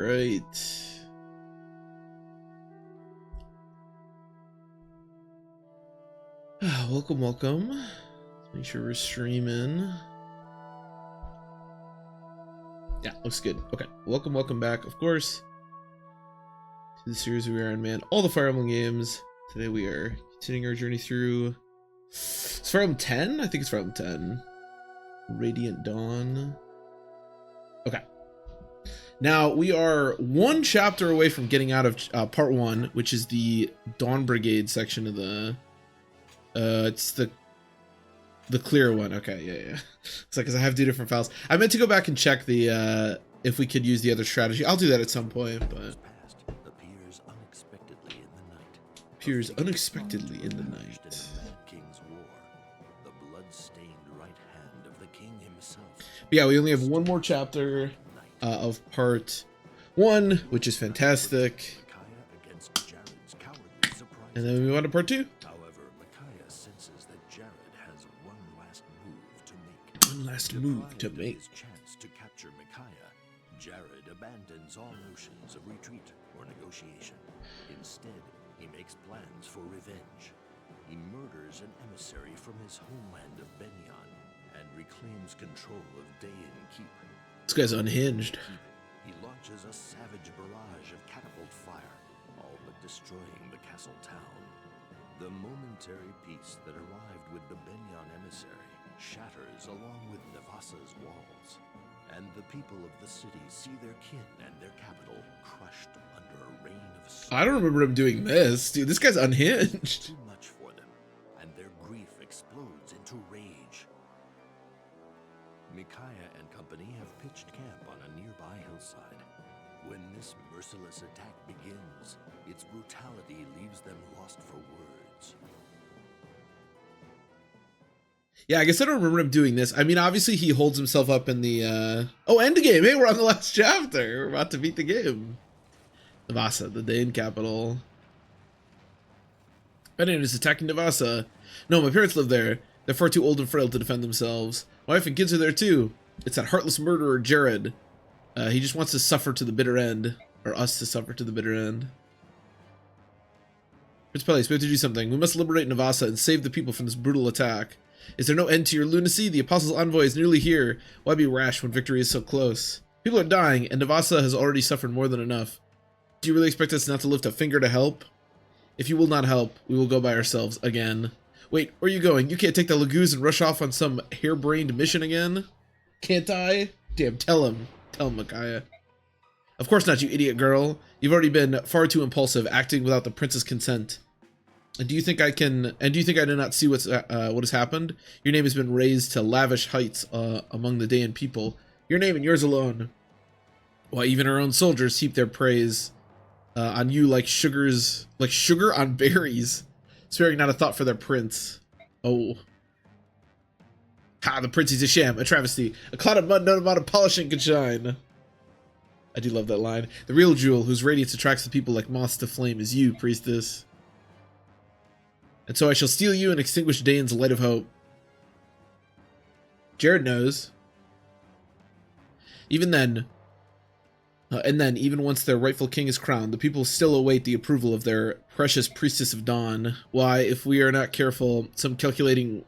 Right. Welcome, welcome. Make sure we're streaming. Yeah, looks good. Okay, welcome back, of course, to the series of Iron Man, all the Fire Emblem games. Today we are continuing our journey through. It's Fire Emblem 10? I think it's Fire Emblem 10. Radiant Dawn. Okay. Now we are one chapter away from getting out of part 1, which is the Dawn Brigade section of the. It's the clear one. Okay, yeah. It's like, because I have 2 different files. I meant to go back and check the if we could use the other strategy. I'll do that at some point, but appears unexpectedly in the night. But yeah, we only have one more chapter of part 1, which is fantastic. And then we move on to part 2. One last move to make. Chance to capture Micaiah, Jared abandons all notions of retreat or negotiation. Instead, he makes plans for revenge. He murders an emissary from his homeland of Benyon and reclaims control of Dayan Keep. This guy's unhinged. He launches a savage barrage of catapult fire, all but destroying the castle town. The momentary peace that arrived with the Benyon emissary shatters along with Navasa's walls, and the people of the city see their kin and their capital crushed under a rain of snow. I don't remember him doing this. Dude, this guy's unhinged. Too much for them, and their grief explodes into rage. Micaiah and company have pitched camp on a nearby hillside. When this merciless attack begins, its brutality leaves them lost for words. Yeah, I guess I don't remember him doing this. I mean, obviously he holds himself up in the end game. Hey, we're on the last chapter. We're about to beat the game. Navasa, the Dayan capital. Benyon is attacking Navasa. No, my parents live there. They're far too old and frail to defend themselves. My wife and kids are there too. It's that heartless murderer, Jared. He just wants to suffer to the bitter end. Or us to suffer to the bitter end. Prince Peleus, we have to do something. We must liberate Navasa and save the people from this brutal attack. Is there no end to your lunacy? The Apostle's envoy is nearly here. Why be rash when victory is so close? People are dying, and Navasa has already suffered more than enough. Do you really expect us not to lift a finger to help? If you will not help, we will go by ourselves again. Wait, where are you going? You can't take the Laguz and rush off on some harebrained mission again? Can't I? Damn, tell him. Tell him, Micaiah. Of course not, you idiot girl. You've already been far too impulsive, acting without the prince's consent. And do you think I do not see what has happened? Your name has been raised to lavish heights among the Dayan people. Your name and yours alone. Why, even our own soldiers heap their praise on you like sugar on berries, sparing not a thought for their prince. Oh. Ha, the prince is a sham, a travesty. A cloud of mud no amount of polishing can shine. I do love that line. The real jewel, whose radiance attracts the people like moths to flame, is you, priestess. And so I shall steal you and extinguish Dayan's light of hope. Jared knows. Even then, even once their rightful king is crowned, the people still await the approval of their precious priestess of dawn. Why, if we are not careful, some calculating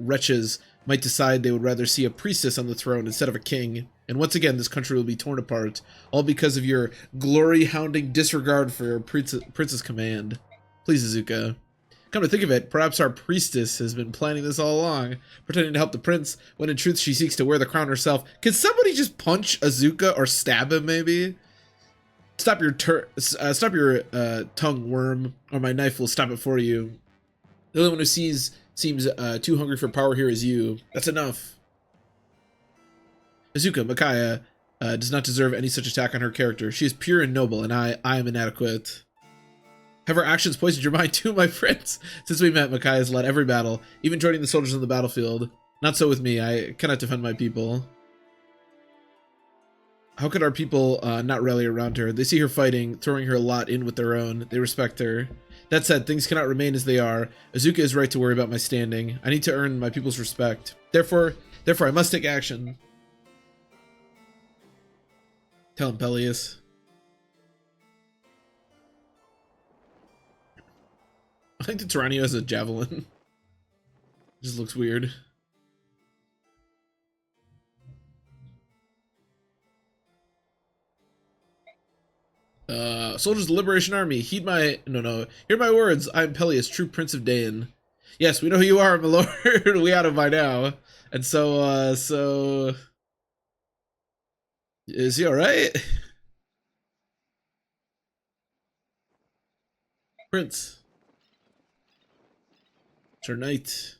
wretches might decide they would rather see a priestess on the throne instead of a king. And once again, this country will be torn apart, all because of your glory-hounding disregard for your prince's command. Please, Izuka. Come to think of it, perhaps our priestess has been planning this all along, pretending to help the prince, when in truth she seeks to wear the crown herself. Can somebody just punch Izuka or stab him, maybe? Stop your tongue, worm, or my knife will stop it for you. The only one who seems too hungry for power here is you. That's enough. Izuka, Micaiah, does not deserve any such attack on her character. She is pure and noble, and I am inadequate. Have her actions poisoned your mind too, my friends? Since we met, Micaiah has led every battle, even joining the soldiers on the battlefield. Not so with me. I cannot defend my people. How could our people not rally around her? They see her fighting, throwing her lot in with their own. They respect her. That said, things cannot remain as they are. Izuka is right to worry about my standing. I need to earn my people's respect. Therefore, I must take action. Tell him, Peleus. I think the Tyrannio has a javelin. Just looks weird. Soldiers of the Liberation Army, hear my words. I am Peleus, true Prince of Dain. Yes, we know who you are, my lord. We ought to by now. And so is he alright? Prince. Sir Knight.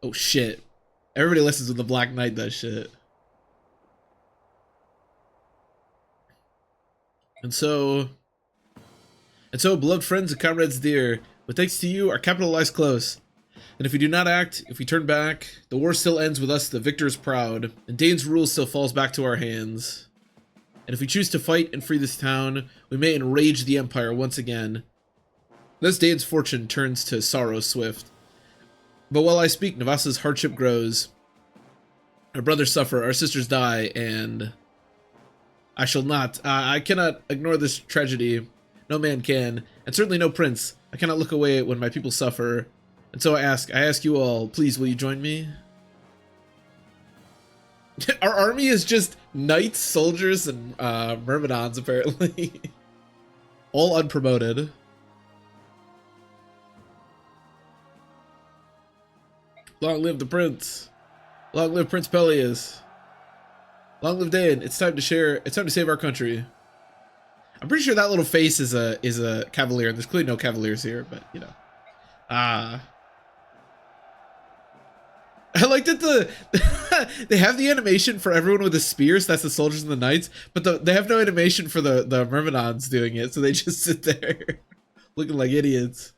Oh shit. Everybody listens when the Black Knight does shit. And so, beloved friends and comrades dear, with thanks to you, our capital lies close. And if we do not act, if we turn back, the war still ends with us, the victors proud, and Dane's rule still falls back to our hands. And if we choose to fight and free this town, we may enrage the Empire once again. Thus Dane's fortune turns to sorrow swift. But while I speak, Navassa's hardship grows. Our brothers suffer, our sisters die, and I shall not. I cannot ignore this tragedy. No man can, and certainly no prince. I cannot look away when my people suffer. And so I ask you all, please, will you join me? Our army is just knights, soldiers, and myrmidons, apparently. All unpromoted. Long live the prince. Long live Prince Peleus. Long live Dain. It's time to save our country. I'm pretty sure that little face is a cavalier, and there's clearly no cavaliers here, but you know. I like that they have the animation for everyone with the spears, that's the soldiers and the knights, but they have no animation for the myrmidons doing it, so they just sit there looking like idiots.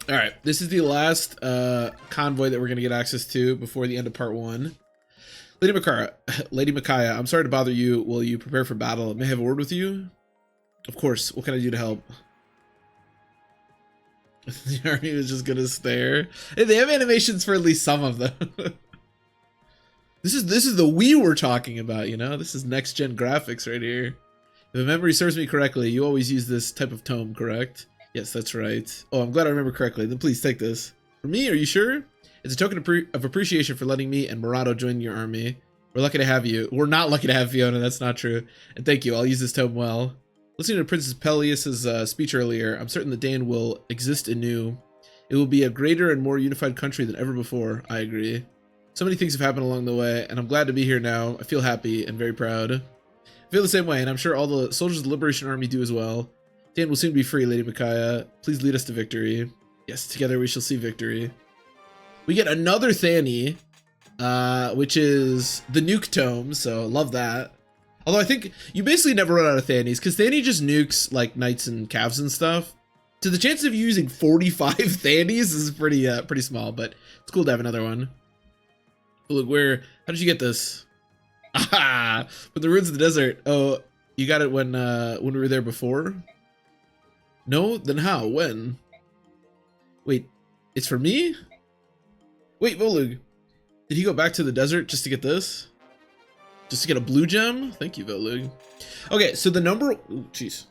Alright, this is the last convoy that we're going to get access to before the end of part 1. Lady Micaiah, I'm sorry to bother you. Will you prepare for battle? May I have a word with you? Of course. What can I do to help? The army is just going to stare. Hey, they have animations for at least some of them. This is the Wii we're talking about, you know? This is next-gen graphics right here. If memory serves me correctly, you always use this type of tome, correct? Yes, that's right. Oh, I'm glad I remember correctly. Then please take this. For me, are you sure? It's a token of appreciation for letting me and Murado join your army. We're lucky to have you. We're not lucky to have Fiona, that's not true. And thank you, I'll use this tome well. Listening to Princess Peleus' speech earlier, I'm certain that Dain will exist anew. It will be a greater and more unified country than ever before, I agree. So many things have happened along the way, and I'm glad to be here now. I feel happy and very proud. I feel the same way, and I'm sure all the soldiers of the Liberation Army do as well. Dain will soon be free, Lady Micaiah. Please lead us to victory. Yes, together we shall see victory. We get another Thani, which is the nuke tome, so love that. Although I think you basically never run out of Thanis, because Thani just nukes like knights and calves and stuff. So the chance of you using 45 Thanis is pretty small, but it's cool to have another one. Oh, look, how did you get this? Ah, with the ruins of the desert. Oh, you got it when we were there before? No? Then how? When? Wait, it's for me? Wait, Volug, did he go back to the desert just to get this? Just to get a blue gem? Thank you, Volug. Okay, so the number... Ooh, jeez.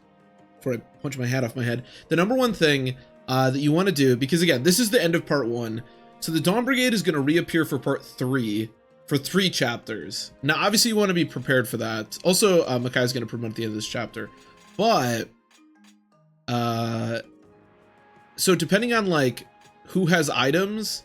Before I punch my hat off my head. The number one thing that you want to do, because again, this is the end of part 1. So the Dawn Brigade is going to reappear for part 3 for 3 chapters. Now, obviously, you want to be prepared for that. Also, Makai is going to promote at the end of this chapter. But... so depending on like who has items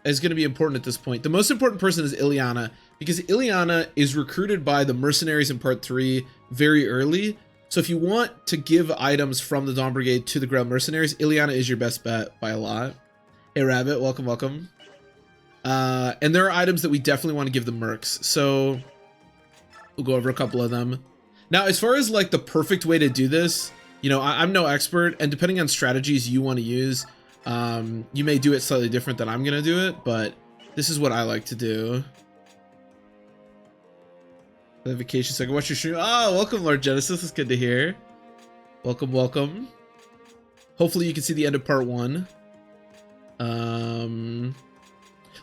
is going to be important at this point. The most important person is Ileana, because Ileana is recruited by the mercenaries in part 3 very early. So if you want to give items from the Dawn Brigade to the Grail mercenaries, Ileana is your best bet by a lot. Hey Rabbit, welcome, welcome. And there are items that we definitely want to give the mercs. So we'll go over a couple of them. Now, as far as like the perfect way to do this, you know, I'm no expert, and depending on strategies you want to use, you may do it slightly different than I'm going to do it, but this is what I like to do. Vacation so I can watch your stream. Oh, welcome, Lord Genesis. It's good to hear. Welcome, welcome. Hopefully you can see the end of part 1.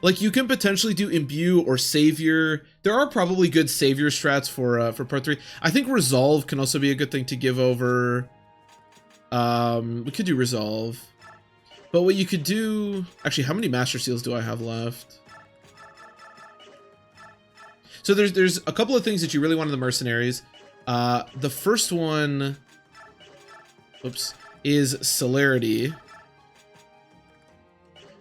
Like, you can potentially do Imbue or Savior. There are probably good Savior strats for part 3. I think Resolve can also be a good thing to give over. We could do Resolve. But what you could do... Actually, how many Master Seals do I have left? So there's a couple of things that you really want in the Mercenaries. The first one... Oops. Is Celerity.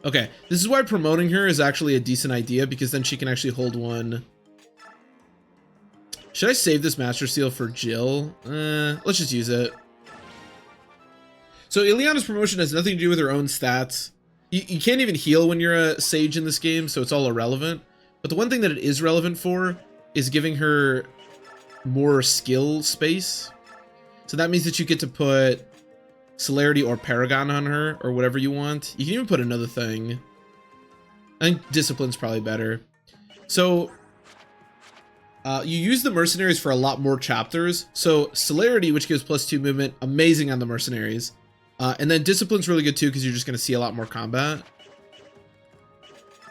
Okay, this is why promoting her is actually a decent idea, because then she can actually hold one. Should I save this Master Seal for Jill? Let's just use it. So Ileana's promotion has nothing to do with her own stats. You can't even heal when you're a Sage in this game, so it's all irrelevant. But the one thing that it is relevant for is giving her more skill space. So that means that you get to put Celerity or Paragon on her, or whatever you want. You can even put another thing. I think Discipline's probably better. So, you use the Mercenaries for a lot more chapters. So, Celerity, which gives +2 movement, amazing on the Mercenaries. And then Discipline's really good too, because you're just going to see a lot more combat.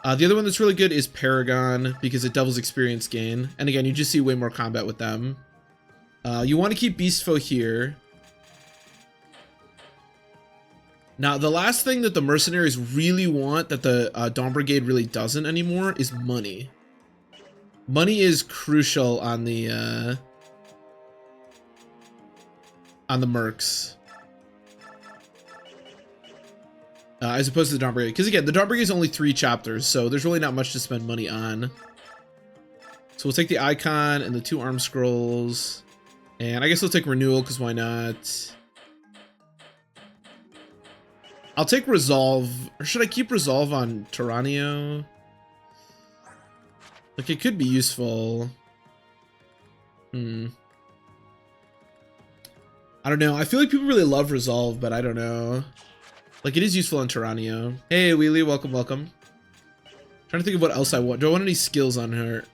The other one that's really good is Paragon, because it doubles experience gain. And again, you just see way more combat with them. You want to keep Beastfoe here. Now, the last thing that the Mercenaries really want that the Dawn Brigade really doesn't anymore is money. Money is crucial on the Mercs. As opposed to the Dawn Brigade. Because again, the Dawn Brigade is only 3 chapters, so there's really not much to spend money on. So we'll take the Icon and the 2 Arm Scrolls. And I guess we'll take Renewal, because why not? I'll take Resolve, or should I keep Resolve on Tyranio? Like, it could be useful. I don't know. I feel like people really love Resolve, but I don't know. Like, it is useful on Tyranio. Hey, Wheelie, welcome, welcome. Trying to think of what else I want. Do I want any skills on her?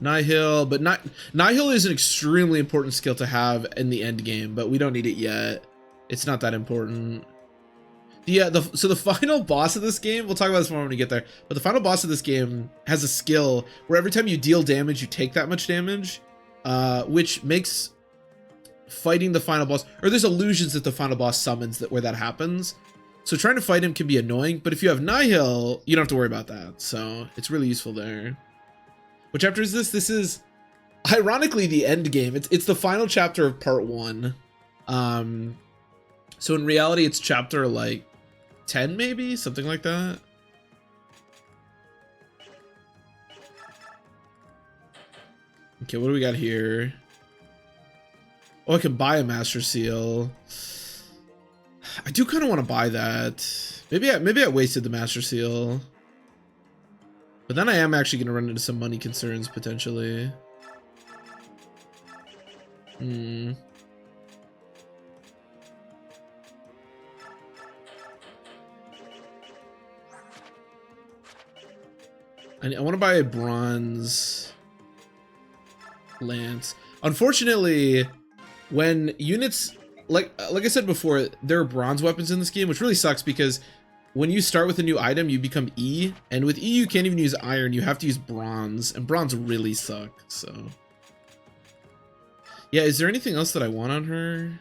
Nihil, but Nihil is an extremely important skill to have in the end game, but we don't need it yet. It's not that important. So the final boss of this game, we'll talk about this more when we get there, but the final boss of this game has a skill where every time you deal damage, you take that much damage, which makes fighting the final boss, or there's illusions that the final boss summons where that happens. So trying to fight him can be annoying, but if you have Nihil, you don't have to worry about that. So it's really useful there. What chapter is this? This is, ironically, the end game. It's the final chapter of part 1. So in reality, it's chapter, like, 10, maybe? Something like that. Okay, what do we got here? Oh, I can buy a Master Seal. I do kind of want to buy that. Maybe I wasted the Master Seal. But then I am actually going to run into some money concerns, potentially. I want to buy a bronze lance. Unfortunately, when units... Like I said before, there are bronze weapons in this game, which really sucks because... When you start with a new item, you become E, and with E you can't even use iron, you have to use bronze, and bronze really suck, so. Yeah, is there anything else that I want on her?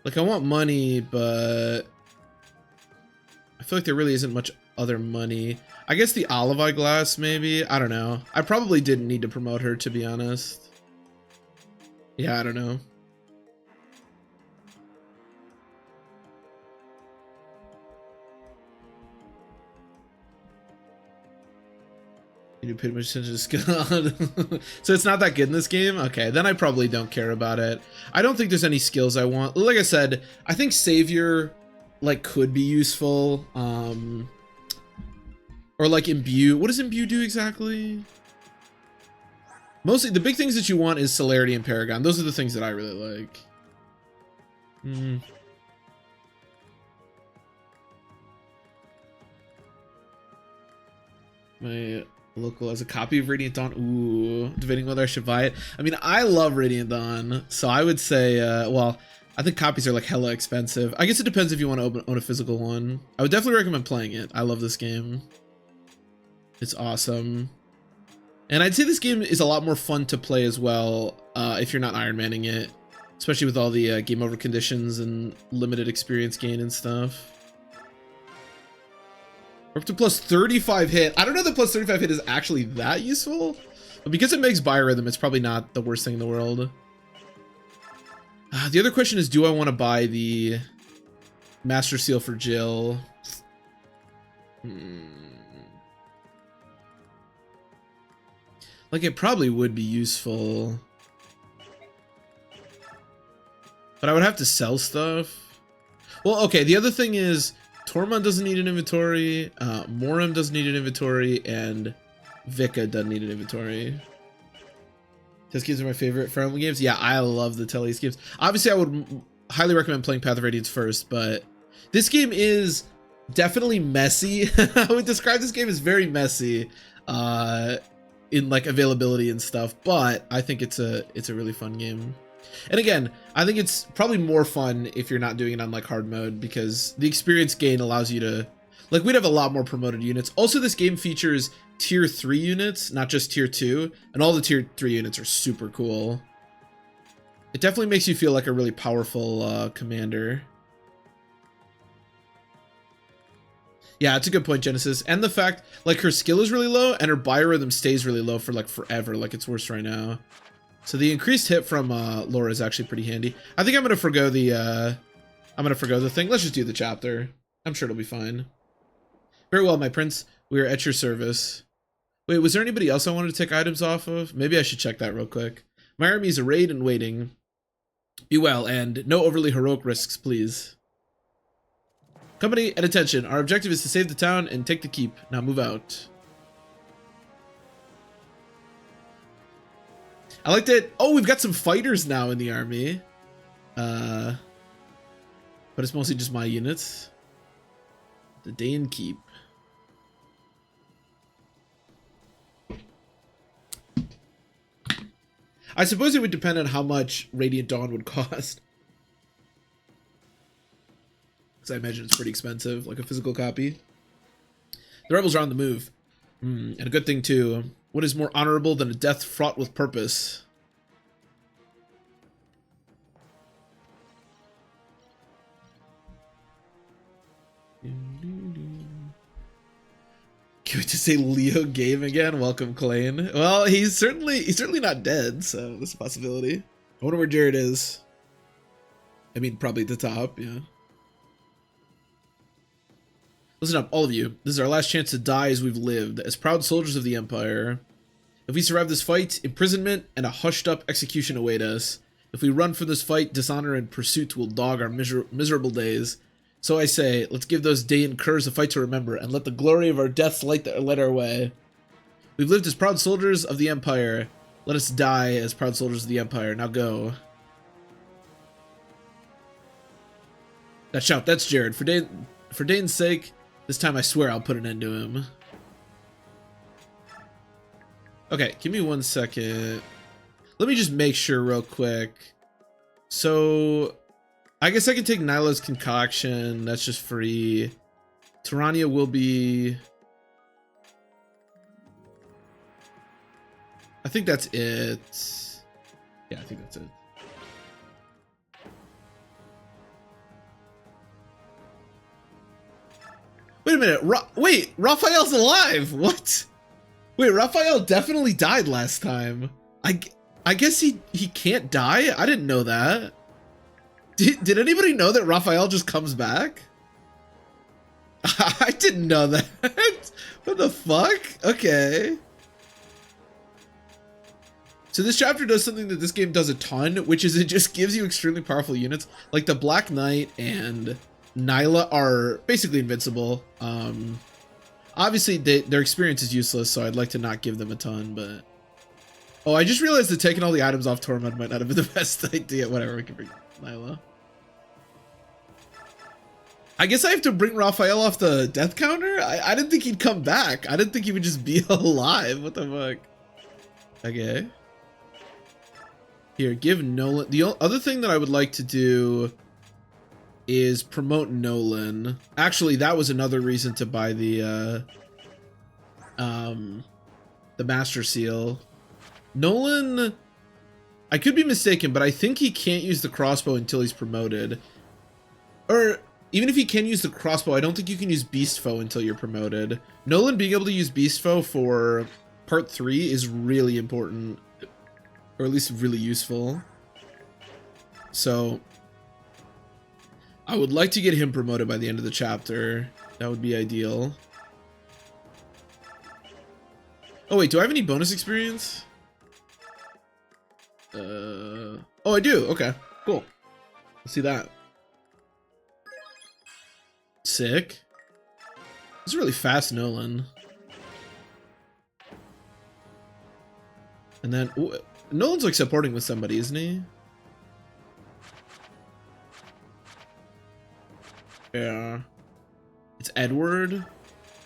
Like, I want money, but I feel like there really isn't much other money. I guess the olive eye glass, maybe? I don't know. I probably didn't need to promote her, to be honest. Yeah, I don't know. You do pretty much attention to skill. So it's not that good in this game? Okay, then I probably don't care about it. I don't think there's any skills I want. Like I said, I think Savior, like, could be useful. Or like Imbue. What does Imbue do exactly? Mostly, the big things that you want is Celerity and Paragon. Those are the things that I really like. My local has a copy of Radiant Dawn. Ooh, debating whether I should buy it. I mean, I love Radiant Dawn, so I would say, well, I think copies are like hella expensive. I guess it depends if you want to own a physical one. I would definitely recommend playing it. I love this game. It's awesome. And I'd say this game is a lot more fun to play as well if you're not Iron Manning it. Especially with all the game over conditions and limited experience gain and stuff. We're up to plus 35 hit. I don't know that plus 35 hit is actually that useful. But because it makes biorhythm, it's probably not the worst thing in the world. The other question is, do I want to buy the Master Seal for Jill? Like, it probably would be useful. But I would have to sell stuff. Well, okay, the other thing is, Tormund doesn't need an inventory, Morim doesn't need an inventory, and Vika doesn't need an inventory. Test games are my favorite Fire Emblem games. Yeah, I love the Telltale games. Obviously, I would highly recommend playing Path of Radiance first, but this game is definitely messy. I would describe this game as very messy in like availability and stuff, but I think it's a really fun game. And again, I think it's probably more fun if you're not doing it on like hard mode, because the experience gain allows you to, like, we'd have a lot more promoted units. Also, this game features tier 3 units, not just tier 2, and all the tier 3 units are super cool. It definitely makes you feel like a really powerful commander. Yeah, it's a good point, Genesis. And the fact, like, her skill is really low and her biorhythm stays really low for like forever, like it's worse right now. So the increased hit from Laura is actually pretty handy. I think I'm gonna forgo the thing. Let's just do the chapter. I'm sure it'll be fine. Very well, my prince. We are at your service. Wait, was there anybody else I wanted to take items off of? Maybe I should check that real quick. My army is arrayed and waiting. Be well, and no overly heroic risks, please. Company, at attention. Our objective is to save the town and take the keep. Now move out. I liked it. Oh, we've got some fighters now in the army. But it's mostly just my units. The Dane Keep. I suppose it would depend on how much Radiant Dawn would cost. Because I imagine it's pretty expensive, like a physical copy. The rebels are on the move. And a good thing too. What is more honorable than a death fraught with purpose? Can we just say Leo game again? Welcome, Klain. Well, he's certainly not dead, so there's a possibility. I wonder where Jared is. I mean, probably at the top, yeah. Listen up, all of you. This is our last chance to die as we've lived, as proud soldiers of the Empire. If we survive this fight, imprisonment and a hushed-up execution await us. If we run from this fight, dishonor and pursuit will dog our miserable days. So I say, let's give those Daean curs a fight to remember, and let the glory of our deaths light our way. We've lived as proud soldiers of the Empire. Let us die as proud soldiers of the Empire. Now go. That shout, that's Jared. For Dane's sake, this time I swear I'll put an end to him. Okay, give me 1 second. Let me just make sure real quick. So, I guess I can take Nyla's concoction. That's just free. Tyrannia will be... I think that's it. Yeah, I think that's it. Wait a minute. Wait, Raphael's alive. What? Wait, Raphael definitely died last time. I guess he can't die? I didn't know that. Did anybody know that Raphael just comes back? I didn't know that. What the fuck? Okay. So this chapter does something that this game does a ton, which is it just gives you extremely powerful units. Like the Black Knight and Nyla are basically invincible. Obviously their experience is useless, so I'd like to not give them a ton, but... Oh, I just realized that taking all the items off Tormund might not have been the best idea. Whatever, we can bring Nyla. I guess I have to bring Raphael off the death counter? I didn't think he'd come back. I didn't think he would just be alive. What the fuck? Okay. Here, give Nolan. The other thing that I would like to do is promote Nolan. Actually, that was another reason to buy the Master Seal. Nolan, I could be mistaken, but I think he can't use the crossbow until he's promoted. Or even if he can use the crossbow, I don't think you can use Beast Foe until you're promoted. Nolan being able to use Beast Foe for part 3 is really important. Or at least really useful. So I would like to get him promoted by the end of the chapter. That would be ideal. Oh wait, do I have any bonus experience? Oh, I do. Okay, cool. Let's see that. Sick. This is really fast, Nolan. And then ooh, Nolan's like supporting with somebody, isn't he? Yeah. It's Edward.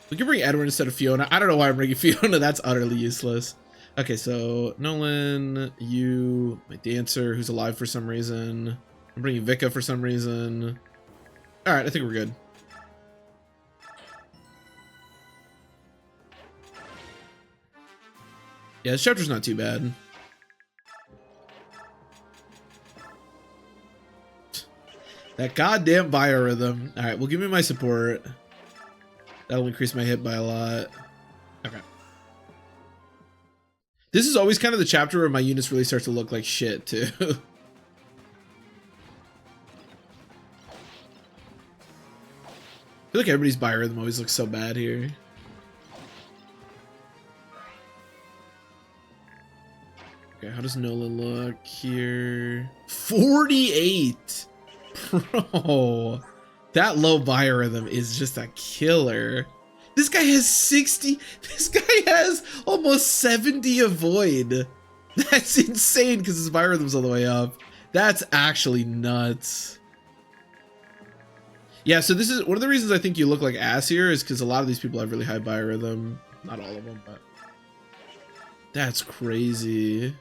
We can bring Edward instead of Fiona. I don't know why I'm bringing Fiona. That's utterly useless. Okay, so Nolan, you, my dancer, who's alive for some reason. I'm bringing Vika for some reason. All right, I think we're good. Yeah, this chapter's not too bad. That goddamn biorhythm. All right, well, give me my support. That'll increase my hit by a lot. Okay. This is always kind of the chapter where my units really start to look like shit, too. I feel like everybody's biorhythm always looks so bad here. Okay, how does Nolan look here? 48! Bro, that low biorhythm is just a killer. This guy has 60. This guy has almost 70 avoid. That's insane because his biorhythm's all the way up. That's actually nuts. Yeah, so this is one of the reasons I think you look like ass here is because a lot of these people have really high biorhythm. Not all of them, but that's crazy.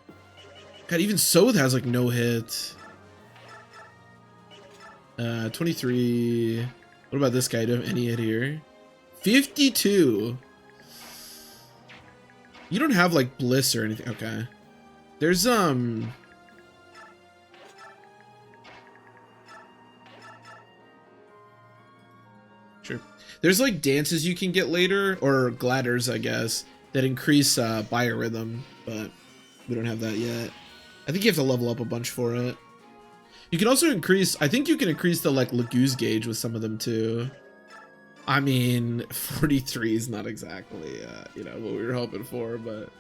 God, even Soth has like no hit. 23. What about this guy? Do I have any hit here? 52. You don't have like bliss or anything. Okay. There's sure. There's like dances you can get later, or gladders, I guess, that increase biorhythm, but we don't have that yet. I think you have to level up a bunch for it. You can also increase, I think you can increase the like Laguz gauge with some of them too. I mean, 43 is not exactly, you know, what we were hoping for, but.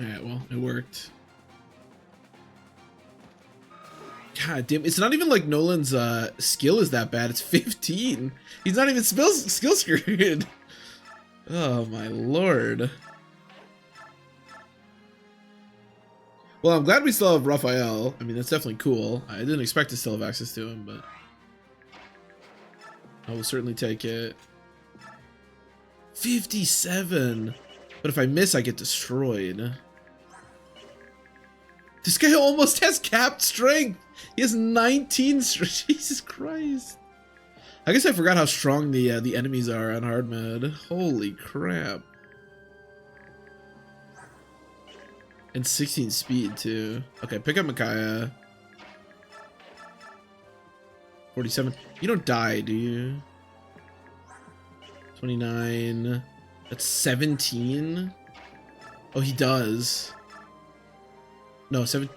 Alright, well, it worked. God damn, it's not even like Nolan's skill is that bad, it's 15. He's not even skill screwed. Oh my lord. Well, I'm glad we still have Raphael. I mean, that's definitely cool. I didn't expect to still have access to him, but I will certainly take it. 57. But if I miss, I get destroyed. This guy almost has capped strength. He has 19 strength. Jesus Christ. I guess I forgot how strong the enemies are on hard mode. Holy crap. And 16 speed too. Okay, pick up Micaiah. 47. You don't die, do you? 29. That's 17. Oh, he does. No, 7.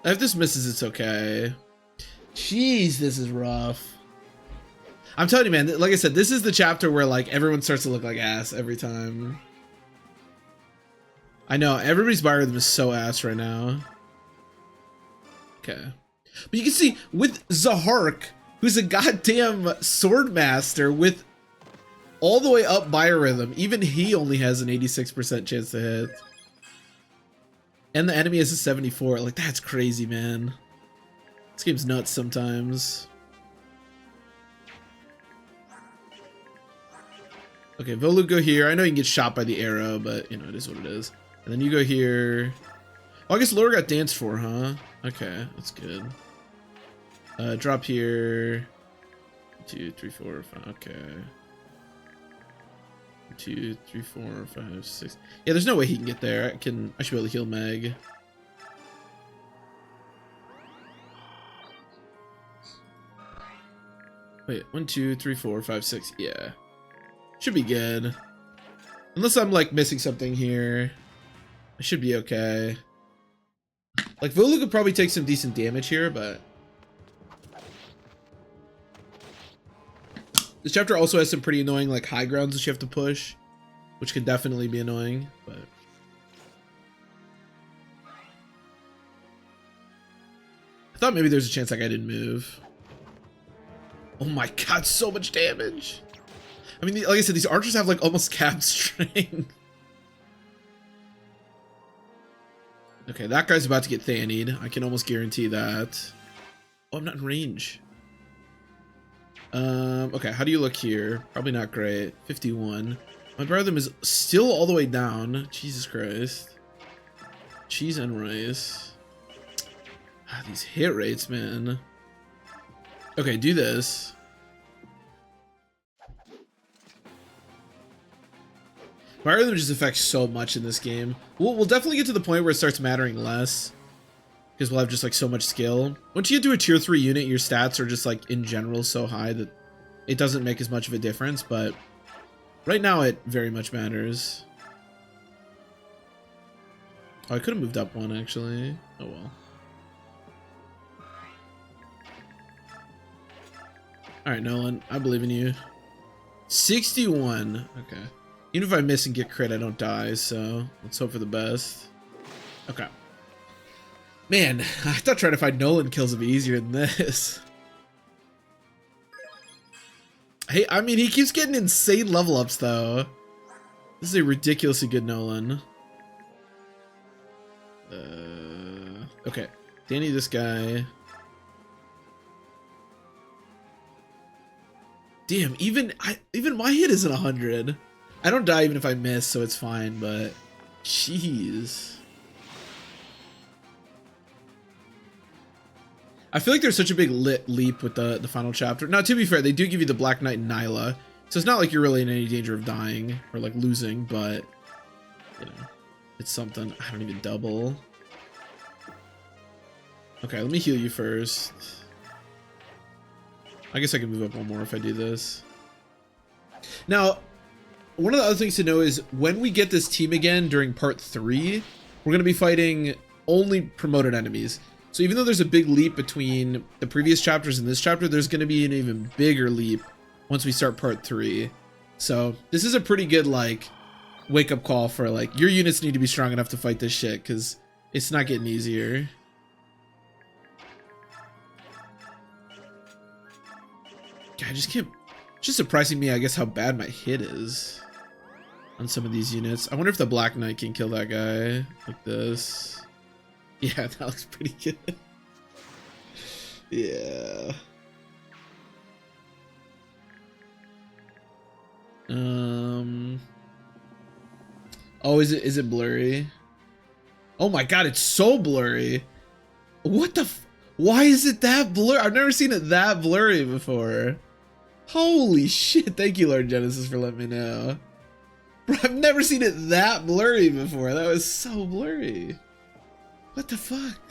If this misses, it's okay. Jeez, this is rough. I'm telling you, man, like I said, this is the chapter where like everyone starts to look like ass every time. I know, everybody's biorhythm is so ass right now. Okay. But you can see with Zahark, who's a goddamn sword master with all the way up biorhythm, even he only has an 86% chance to hit. And the enemy has a 74. Like, that's crazy, man. This game's nuts sometimes. Okay, Volu, go here. I know you can get shot by the arrow, but, you know, it is what it is. And then you go here. Oh, I guess Laura got danced for, huh? Okay, that's good. Drop here. 2, 3, 4, 5. Okay. 2, 3, 4, 5, 6. Yeah, there's no way he can get there. I should be able to heal Meg. Wait, 1, 2, 3, 4, 5, 6. Yeah. Should be good. Unless I'm like missing something here. I should be okay. Like Volu could probably take some decent damage here, but this chapter also has some pretty annoying like high grounds that you have to push, which can definitely be annoying, but I thought maybe there's a chance that guy didn't move. Oh my god, so much damage. I mean, like I said, these archers have like almost capped strength. Okay, that guy's about to get Thanied. I can almost guarantee that. Oh, I'm not in range. Okay, how do you look here? Probably not great. 51. My brother is still all the way down. Jesus Christ. Cheese and rice. Ah, these hit rates, man. Okay, do this. Fire Rhythm just affects so much in this game. We'll definitely get to the point where it starts mattering less, because we'll have just like so much skill. Once you get to a tier 3 unit, your stats are just like in general so high that it doesn't make as much of a difference, but right now it very much matters. Oh, I could have moved up one actually. Oh well. Alright, Nolan, I believe in you. 61. Okay. Even if I miss and get crit, I don't die, so let's hope for the best. Okay. Man, I thought trying to find Nolan kills would be easier than this. Hey, I mean, he keeps getting insane level ups, though. This is a ridiculously good Nolan. Okay. Danny, this guy. Damn, even my hit isn't 100. I don't die even if I miss, so it's fine, but jeez. I feel like there's such a big leap with the final chapter. Now, to be fair, they do give you the Black Knight and Nyla, so it's not like you're really in any danger of dying or like losing, but you know, it's something. I don't even double. Okay, let me heal you first. I guess I can move up one more if I do this. Now, one of the other things to know is when we get this team again during part 3, we're going to be fighting only promoted enemies. So even though there's a big leap between the previous chapters and this chapter, there's going to be an even bigger leap once we start part 3. So this is a pretty good like wake up call for like your units need to be strong enough to fight this shit, because it's not getting easier. God, I just can't. It's just surprising me, I guess, how bad my hit is on some of these units. I wonder if the Black Knight can kill that guy like this. Yeah, that looks pretty good. Yeah. Oh, is it blurry? Oh my god, it's so blurry. What the why is it that blurry? I've never seen it that blurry before. Holy shit, thank you, Lord Genesis, for letting me know. Bro, I've never seen it that blurry before. That was so blurry. What the fuck?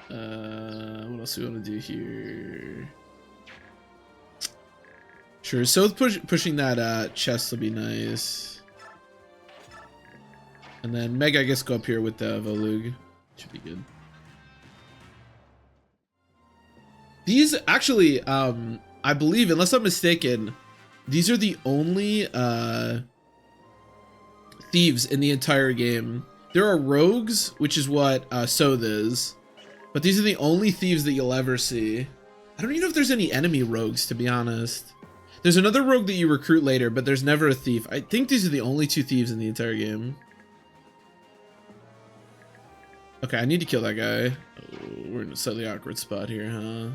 What else do we want to do here? Sure, so pushing that chest will be nice. And then Meg, I guess, go up here with the Volug. Should be good. These actually, I believe, unless I'm mistaken, these are the only thieves in the entire game. There are rogues, which is what Soth is, but these are the only thieves that you'll ever see. I don't even know if there's any enemy rogues, to be honest. There's another rogue that you recruit later, but there's never a thief. I think these are the only 2 thieves in the entire game. Okay, I need to kill that guy. Oh, we're in a slightly awkward spot here, huh?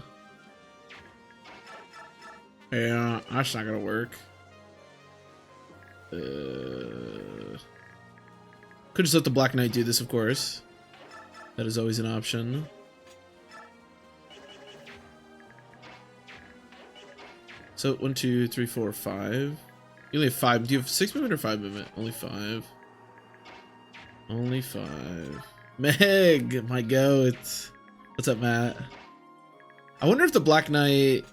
Yeah, that's not gonna work. Could just let the Black Knight do this, of course. That is always an option. So 1, 2, 3, 4, 5. You only have 5. Do you have 6 movement or 5 movement? Only 5. Only 5. Meg, my goat. What's up, Matt? I wonder if the Black Knight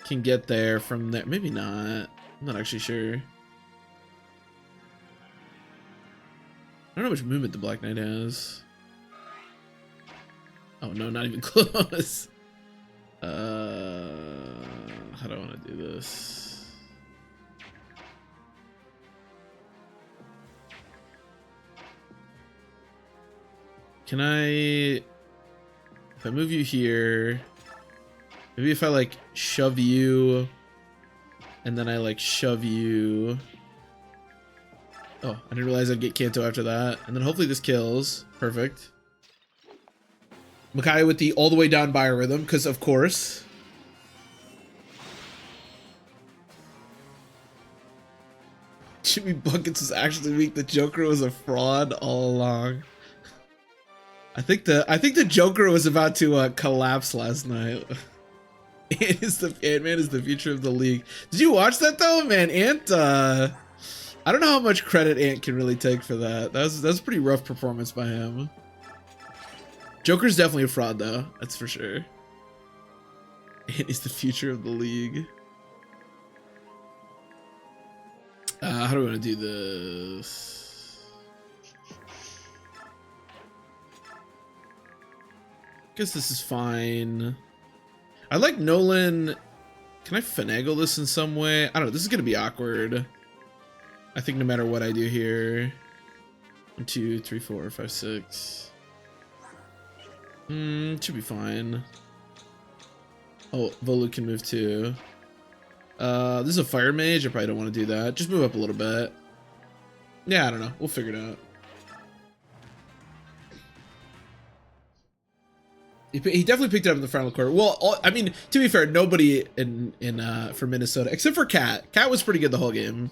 can get there from there. Maybe not. I'm not actually sure. I don't know how much movement the Black Knight has. Oh no, not even close. How do I want to do this? Can I, if I move you here, maybe if I like shove you and then I like shove you. Oh, I didn't realize I'd get Kanto after that. And then hopefully this kills. Perfect. Makai with the all the way down biorhythm, because of course. Jimmy Buckets was actually weak. The Joker was a fraud all along. I think the Joker was about to collapse last night. Ant-Man is the future of the league. Did you watch that though, man? Ant, I don't know how much credit Ant can really take for that. That's a pretty rough performance by him. Joker's definitely a fraud though, that's for sure. Ant is the future of the league. How do I want to do this? Guess this is fine. I like Nolan. Can I finagle this in some way? I don't know. This is gonna be awkward. I think no matter what I do here. 1, 2, 3, 4, 5, 6. Should be fine. Oh, Volu can move too. This is a fire mage. I probably don't want to do that. Just move up a little bit. Yeah, I don't know. We'll figure it out. He definitely picked it up in the final quarter. Well, I mean, to be fair, nobody for Minnesota except for Cat. Cat was pretty good the whole game.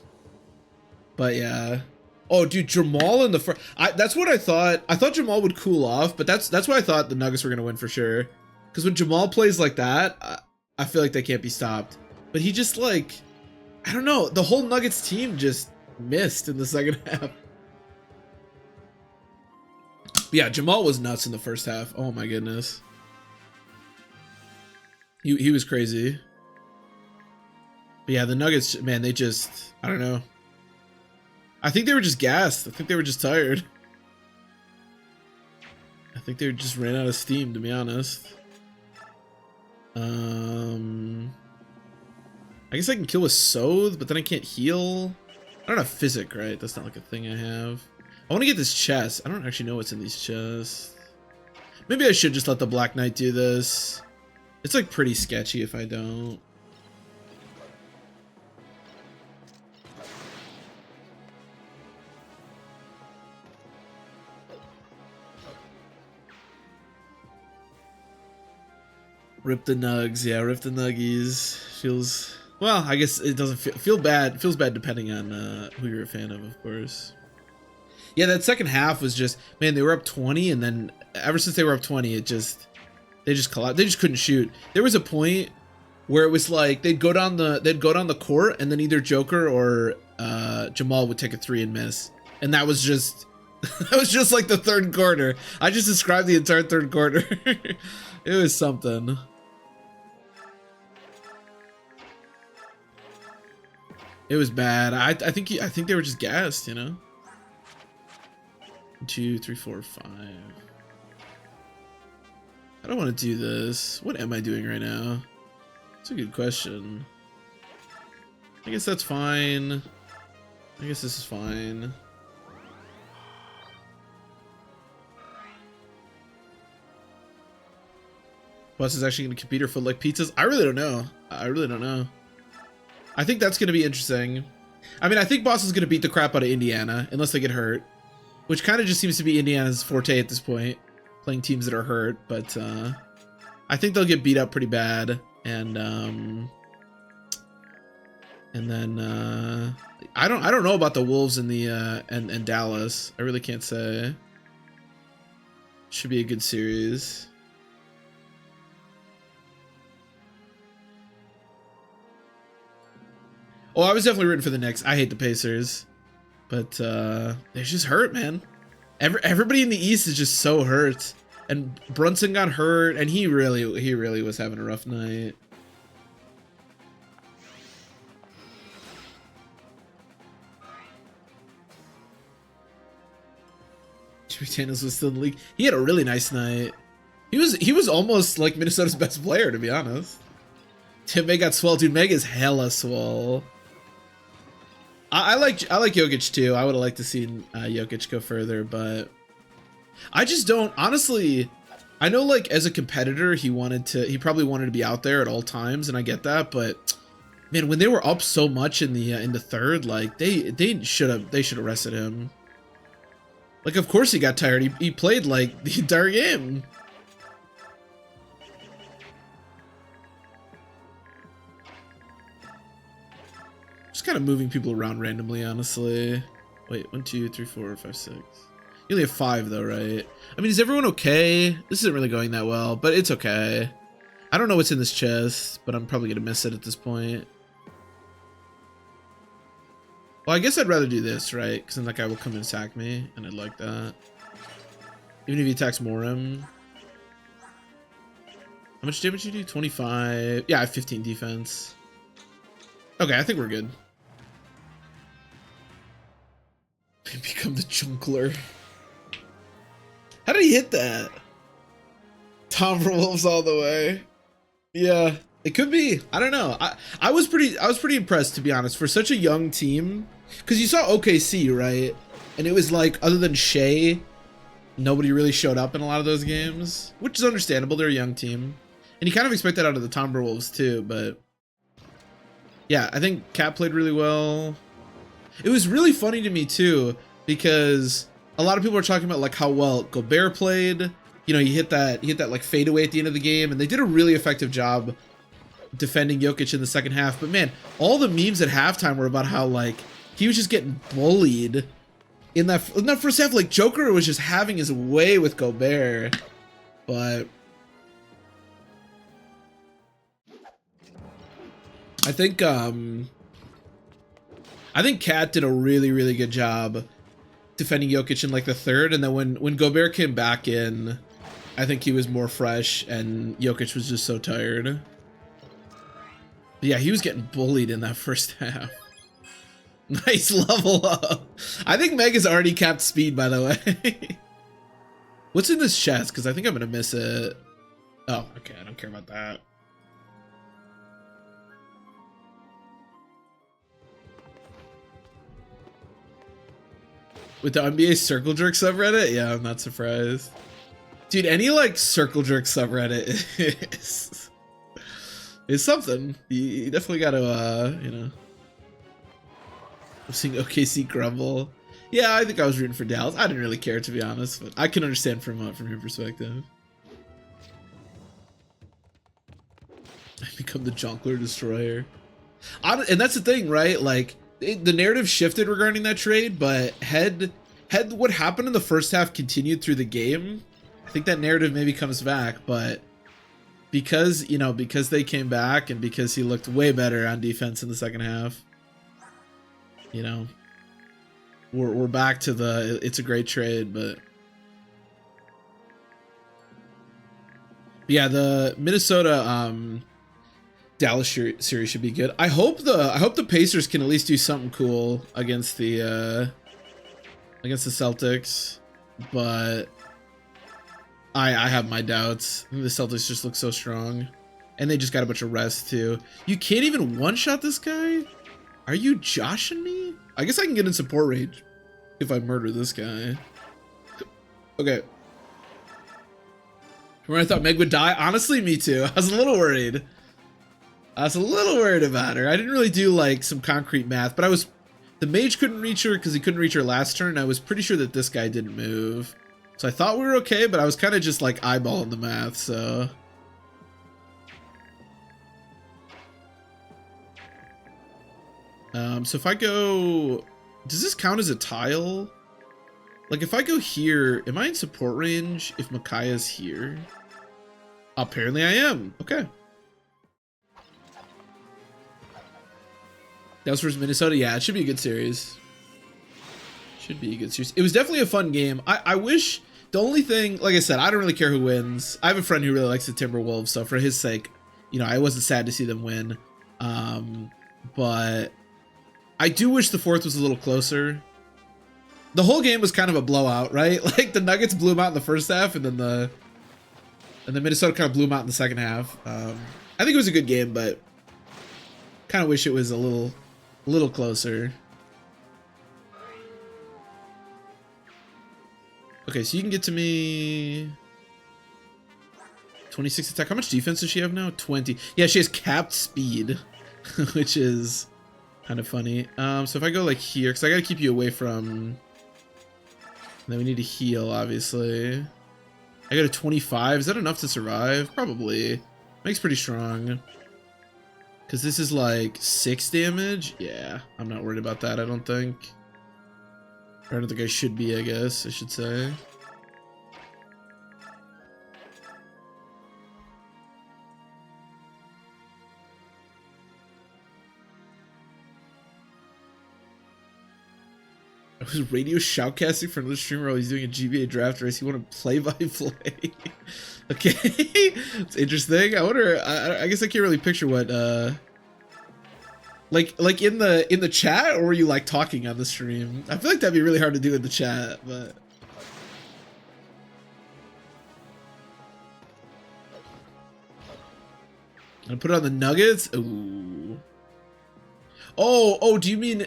But yeah. Oh, dude, Jamal in the front. That's what I thought. I thought Jamal would cool off, but that's why I thought the Nuggets were gonna win for sure. Because when Jamal plays like that, I feel like they can't be stopped. But he just like, I don't know. The whole Nuggets team just missed in the second half. But yeah, Jamal was nuts in the first half. Oh my goodness. He was crazy. But yeah, the Nuggets, man, they just, I don't know. I think they were just gassed. I think they were just tired. I think they just ran out of steam, to be honest. I guess I can kill with Soth, but then I can't heal. I don't have Physic, right? That's not like a thing I have. I want to get this chest. I don't actually know what's in these chests. Maybe I should just let the Black Knight do this. It's like pretty sketchy if I don't. Rip the nugs, yeah, rip the nuggies. Feels, well, I guess it doesn't feel bad. It feels bad depending on who you're a fan of course. Yeah, that second half was just, man, they were up 20, and then ever since they were up 20, they just collapsed. They just couldn't shoot. There was a point where it was like they'd go down the court, and then either Joker or Jamal would take a 3 and miss, and that was just like the third quarter. I just described the entire third quarter. It was something. It was bad. I think they were just gassed, you know. 1, 2, 3, 4, 5. I don't want to do this. What am I doing right now? It's a good question. I guess that's fine. I guess this is fine. Bus is actually going to compete or foot like pizzas. I really don't know. I really don't know. I think that's going to be interesting. I mean, I think Boss is going to beat the crap out of Indiana unless they get hurt, which kind of just seems to be Indiana's forte at this point, playing teams that are hurt. But I think they'll get beat up pretty bad, and And then I don't know about the Wolves and the and Dallas. I really can't say. Should be a good series. Oh, I was definitely rooting for the Knicks. I hate the Pacers, but they're just hurt, man. Everybody in the East is just so hurt, and Brunson got hurt, and he really was having a rough night. Jimmy Daniels was still in the league. He had a really nice night. He was almost like Minnesota's best player, to be honest. Tim May got swell, dude. Meg is hella swell. I like Jokic too. I would have liked to see Jokic go further, but I just don't. Honestly, I know like as a competitor, he probably wanted to be out there at all times, and I get that. But man, when they were up so much in the third, like they should have rested him. Like of course he got tired. He played like the entire game. Just kind of moving people around randomly, honestly. Wait, 1, 2, 3, 4, 5, 6. You only have 5 though, right? I mean, is everyone okay? This isn't really going that well, but it's okay. I don't know what's in this chest, but I'm probably gonna miss it at this point. Well, I guess I'd rather do this, right? Because then that guy will come and attack me, and I'd like that. Even if he attacks Morim. How much damage do you do? 25. Yeah, I have 15 defense. Okay, I think we're good. Become the Junkler. How did he hit that? Tom for Wolves all the way. Yeah, it could be. I don't know. I was pretty impressed, to be honest, for such a young team. Because you saw OKC, right? And it was like, other than Shea, nobody really showed up in a lot of those games, which is understandable. They're a young team, and you kind of expect that out of the Timberwolves too. But yeah, I think Cat played really well. It was really funny to me too, because a lot of people are talking about like how well Gobert played. You know, he hit that like fadeaway at the end of the game, and they did a really effective job defending Jokic in the second half. But man, all the memes at halftime were about how like he was just getting bullied in that first half. Like Joker was just having his way with Gobert, but I think Cat did a really good job defending Jokic in like the third, and then when Gobert came back in, I think he was more fresh, and Jokic was just so tired. But yeah, he was getting bullied in that first half. Nice level up. I think Meg has already capped speed, by the way. What's in this chest? Because I think I'm gonna miss it. Oh, okay, I don't care about that. With the NBA Circle Jerk subreddit? Yeah, I'm not surprised. Dude, any like Circle Jerk subreddit is something. You definitely gotta, you know. I'm seeing OKC grumble. Yeah, I think I was rooting for Dallas. I didn't really care, to be honest, but I can understand from your perspective. I become the Jonkler Destroyer. And that's the thing, right? Like, the narrative shifted regarding that trade, but had what happened in the first half continued through the game, I think that narrative maybe comes back. But because they came back, and because he looked way better on defense in the second half, you know, we're back to the it's a great trade. But yeah, the Minnesota Dallas series should be good. I hope the Pacers can at least do something cool against the Celtics, but I have my doubts. I think the Celtics just look so strong, and they just got a bunch of rest too. You can't even one-shot this guy? Are you joshing me? I guess I can get in support range if I murder this guy. Okay. When I thought Meg would die, honestly, me too. I was a little worried. About her. I didn't really do like some concrete math, but the mage couldn't reach her because he couldn't reach her last turn. I was pretty sure that this guy didn't move. So I thought we were okay, but I was kind of just like eyeballing the math, so. So if I go, does this count as a tile? Like if I go here, am I in support range if Micaiah's here? Apparently I am. Okay. Dallas versus Minnesota. Yeah, it should be a good series. Should be a good series. It was definitely a fun game. I wish, the only thing, like I said, I don't really care who wins. I have a friend who really likes the Timberwolves, so for his sake, you know, I wasn't sad to see them win. But I do wish the fourth was a little closer. The whole game was kind of a blowout, right? Like the Nuggets blew them out in the first half, and then the Minnesota kind of blew them out in the second half. I think it was a good game, but kind of wish it was a little closer. Okay, so you can get to me. 26 attack. How much defense does she have now? 20. Yeah, she has capped speed, which is kind of funny. So if I go like here, because I got to keep you away from. And then we need to heal, obviously. I got a 25. Is that enough to survive? Probably. Makes pretty strong. Because this is like 6 damage. Yeah, I'm not worried about that, I don't think. Or I don't think I should be, I guess, I should say. I was radio shoutcasting for another streamer while he's doing a GBA draft race. He wanted play-by-play. Okay, it's interesting. I wonder. I guess I can't really picture what. Like in the chat, or were you like talking on the stream? I feel like that'd be really hard to do in the chat, but. I put it on the Nuggets. Ooh. Oh, do you mean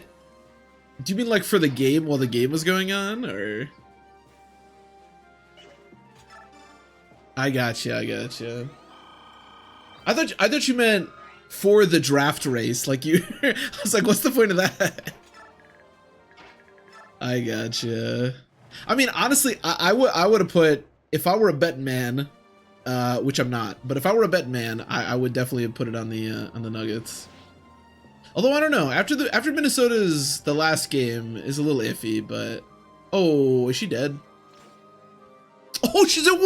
like for the game while the game was going on, or? I gotcha. I thought you meant for the draft race. Like you, I was like, what's the point of that? I gotcha. I mean, honestly, I would have put, if I were a betting man, which I'm not, but if I were a betting man, I would definitely have put it on the Nuggets. Although I don't know, after Minnesota's the last game is a little iffy, but oh, is she dead? Oh, she's at 1.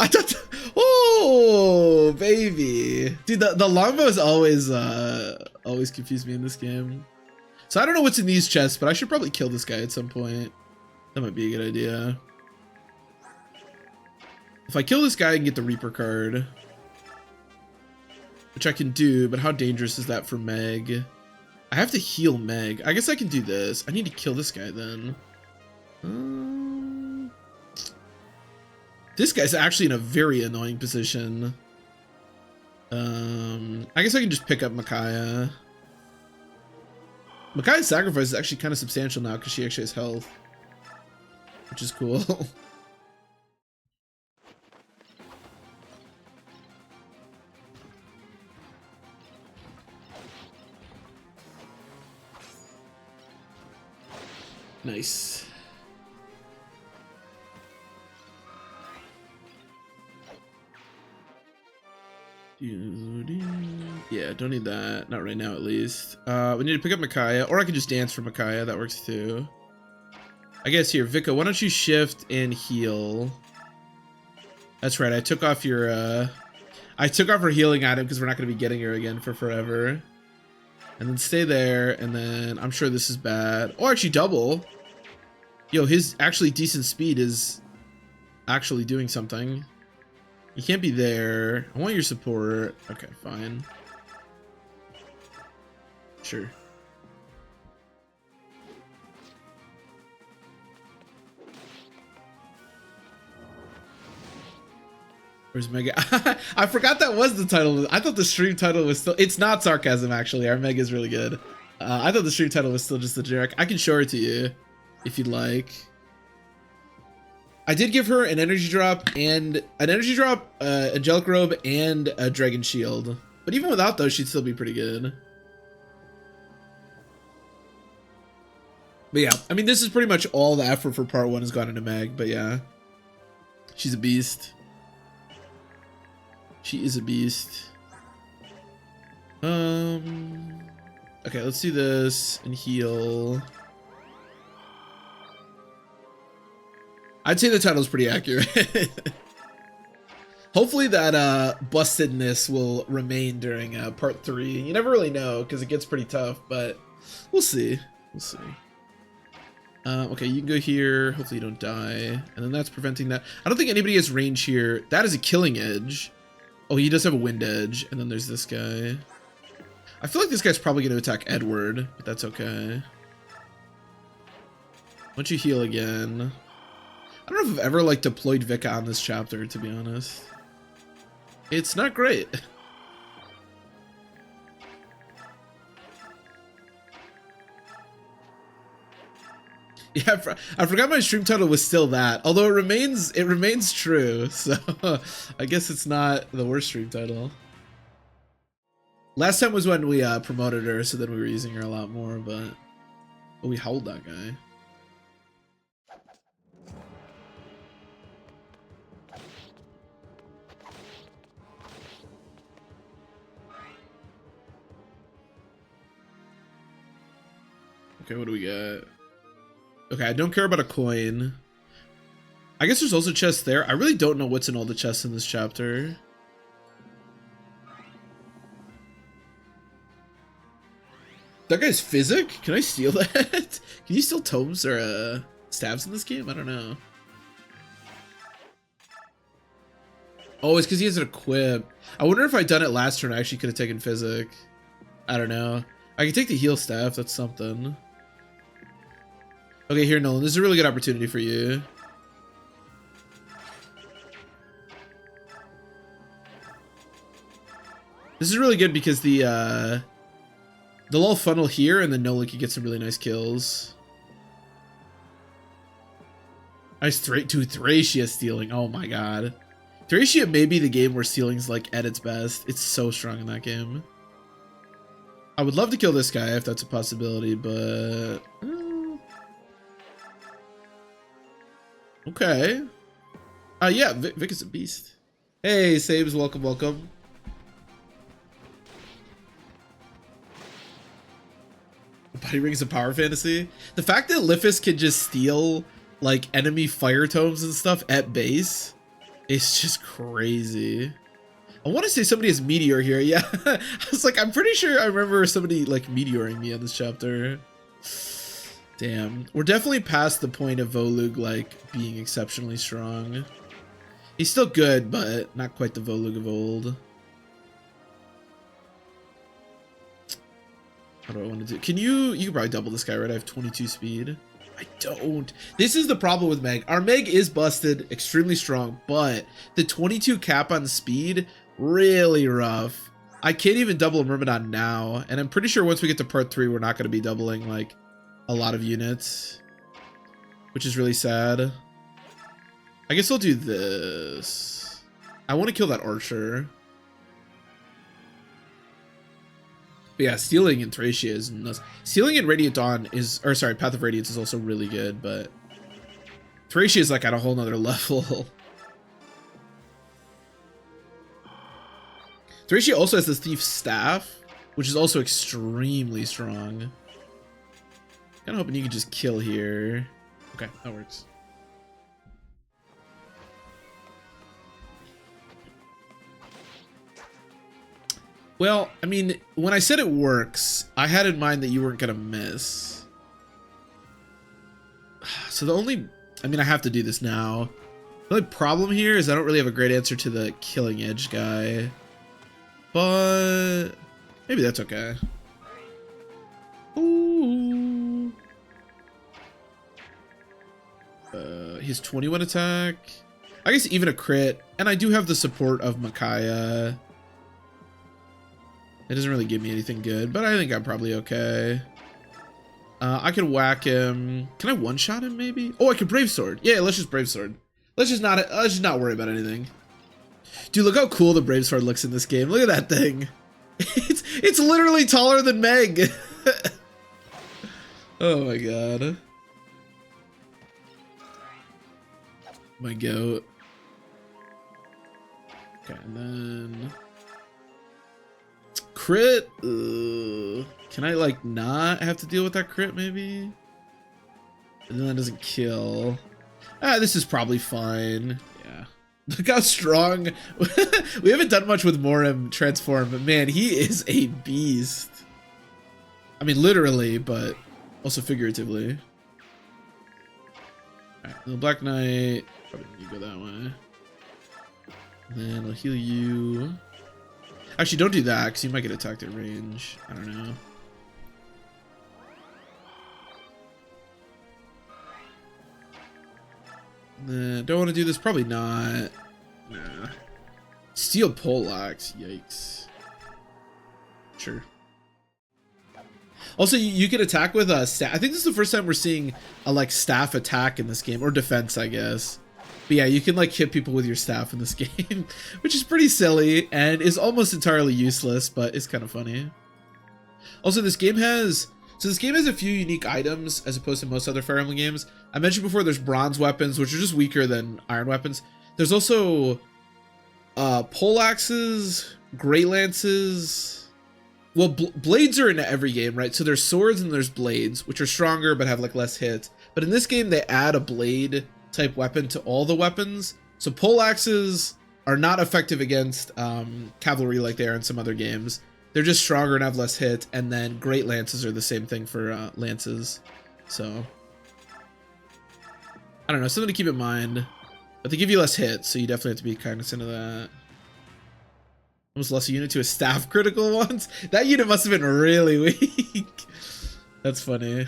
I thought, oh baby, dude, the longbows always confuse me in this game. So I don't know what's in these chests, but I should probably kill this guy at some point. That might be a good idea. If I kill this guy, I can get the Reaper card. Which I can do, but how dangerous is that for Meg? I have to heal Meg. I guess I can do this. I need to kill this guy then. This guy's actually in a very annoying position. I guess I can just pick up Micaiah. Micaiah's sacrifice is actually kind of substantial now because she actually has health. Which is cool. Nice. Yeah, don't need that. Not right now, at least. We need to pick up Micaiah, or I can just dance for Micaiah. That works too. I guess here, Vika, why don't you shift and heal? That's right. I took off your. I took off her healing item because we're not going to be getting her again for forever. And then stay there, and then I'm sure this is bad. Oh, actually double. Yo, his actually decent speed is actually doing something. You can't be there. I want your support. Okay, fine. Sure. Where's Mega? I forgot that was the title. I thought the stream title was still... It's not sarcasm, actually. Our Mega is really good. I thought the stream title was still just the generic. I can show it to you if you'd like. I did give her an energy drop, Angelic Robe, and a Dragon Shield. But even without those, she'd still be pretty good. But yeah, I mean, this is pretty much all the effort for part 1 has gone into Meg. But yeah, she's a beast. She is a beast. Okay, let's do this and heal. I'd say the title's pretty accurate. Hopefully that bustedness will remain during part 3. You never really know because it gets pretty tough, but we'll see. We'll see. Okay, you can go here. Hopefully you don't die. And then that's preventing that. I don't think anybody has range here. That is a killing edge. Oh, he does have a wind edge. And then there's this guy. I feel like this guy's probably going to attack Edward, but that's okay. Why don't you heal again? I don't know if I've ever like deployed Vika on this chapter, to be honest. It's not great. Yeah, I forgot my stream title was still that. Although it remains true. So I guess it's not the worst stream title. Last time was when we promoted her, so then we were using her a lot more. But oh, we howled that guy. Okay, what do we got? Okay, I don't care about a coin. I guess there's also chests there. I really don't know what's in all the chests in this chapter. That guy's physic? Can I steal that? Can you steal tomes or stabs in this game? I don't know. Oh, it's because he has an equip. I wonder if I'd done it last turn, I actually could have taken physic. I don't know. I can take the heal staff. That's something. Okay, here, Nolan. This is a really good opportunity for you. This is really good because they'll all funnel here, and then Nolan can get some really nice kills. Nice Thracia stealing. Oh my god. Thracia may be the game where stealing's like at its best. It's so strong in that game. I would love to kill this guy if that's a possibility, but... Okay. Yeah, Vic is a beast. Hey, Sabes, welcome, welcome. Body Rings of Power Fantasy. The fact that Lifis can just steal, like, enemy fire tomes and stuff at base is just crazy. I want to say somebody has Meteor here. Yeah, I was like, I'm pretty sure I remember somebody, like, meteoring me on this chapter. Damn. We're definitely past the point of Volug, like, being exceptionally strong. He's still good, but not quite the Volug of old. What do I want to do? Can you can probably double this guy, right? I have 22 speed. I don't. This is the problem with Meg. Our Meg is busted, extremely strong, but the 22 cap on speed, really rough. I can't even double Myrmidon now, and I'm pretty sure once we get to part 3, we're not going to be doubling, like, a lot of units, which is really sad. I guess I'll do this. I want to kill that archer. But yeah, stealing in Thracia is nuts. Stealing in Radiant Dawn is, or sorry, Path of Radiance is also really good, but Thracia is like at a whole nother level. Thracia also has this Thief's Staff, which is also extremely strong. Kinda hoping you can just kill here. Okay, that works. Well, I mean, when I said it works, I had in mind that you weren't gonna miss. So the only... I mean, I have to do this now. The only problem here is I don't really have a great answer to the Killing Edge guy. But... maybe that's okay. Ooh. He has 21 attack. I guess even a crit. And I do have the support of Micaiah. It doesn't really give me anything good, but I think I'm probably okay. I can whack him. Can I one-shot him, maybe? Oh, I can Brave Sword. Yeah, let's just Brave Sword. Let's just not worry about anything. Dude, look how cool the Brave Sword looks in this game. Look at that thing. It's literally taller than Meg. Oh my god. My goat. Okay, and then... crit. Can I like not have to deal with that crit maybe? And then that doesn't kill. This is probably fine. Yeah. Look how strong. We haven't done much with Morim transform, but man, he is a beast. I mean, literally, but also figuratively. Alright, the Black Knight. Probably need to go that way. And then I'll heal you. Actually, don't do that, because you might get attacked at range. I don't know. Nah, don't want to do this. Probably not. Nah. Steel poleaxe. Yikes. Sure. Also, you can attack with a staff. I think this is the first time we're seeing a like staff attack in this game, or defense, I guess. But yeah, you can like hit people with your staff in this game, which is pretty silly and is almost entirely useless, but it's kind of funny. Also, this game has a few unique items as opposed to most other Fire Emblem games. I mentioned before there's bronze weapons, which are just weaker than iron weapons. There's also poleaxes, great lances. Well, blades are in every game, right? So there's swords and there's blades, which are stronger but have like less hits. But in this game, they add a blade type weapon to all the weapons. So poleaxes are not effective against cavalry like they are in some other games. They're just stronger and have less hit. And then great lances are the same thing for lances. So I don't know, something to keep in mind. But they give you less hits, so you definitely have to be cognizant of that. Almost lost a unit to a staff critical once. That unit must have been really weak. That's funny.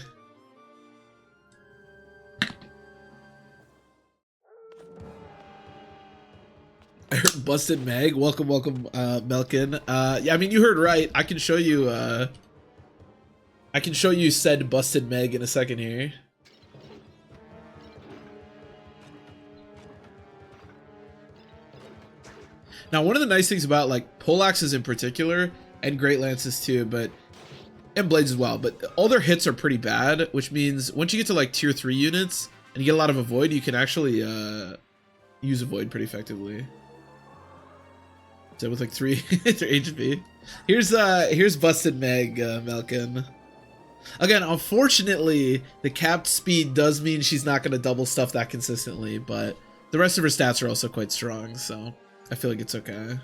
I heard Busted Meg. Welcome, Melkin. Yeah, I mean, you heard right. I can show you said Busted Meg in a second here. Now, one of the nice things about like poleaxes in particular, and great lances too, and blades as well, but all their hits are pretty bad, which means once you get to like tier 3 units and you get a lot of avoid, you can actually use avoid pretty effectively. So with like 3 HP. Here's Busted Meg, Melkin. Again, unfortunately, the capped speed does mean she's not going to double stuff that consistently, but the rest of her stats are also quite strong, so I feel like it's okay.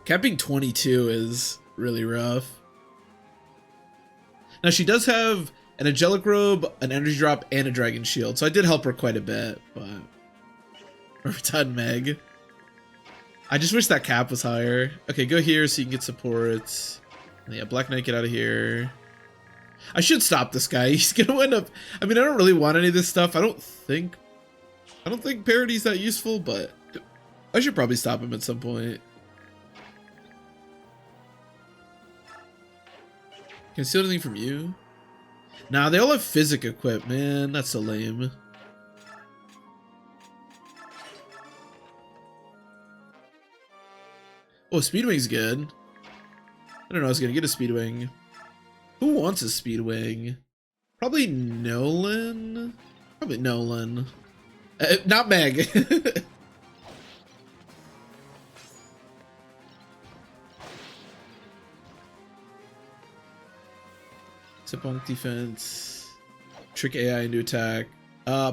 Capping 22 is really rough. Now, she does have an Angelic Robe, an Energy Drop, and a Dragon Shield, so I did help her quite a bit, but we're done, Meg. I just wish that cap was higher. Okay, go here so you can get support. Yeah, Black Knight, get out of here. I should stop this guy. He's gonna end up... I mean, I don't really want any of this stuff. I don't think parody's that useful, but I should probably stop him at some point. Can I steal anything from you? Nah, they all have physic equipped, man. That's so lame. Oh, Speedwing's good. I don't know, I was gonna get a Speedwing. Who wants a Speedwing? Probably Nolan? Probably Nolan. Not Meg. Except on defense. Trick AI into attack.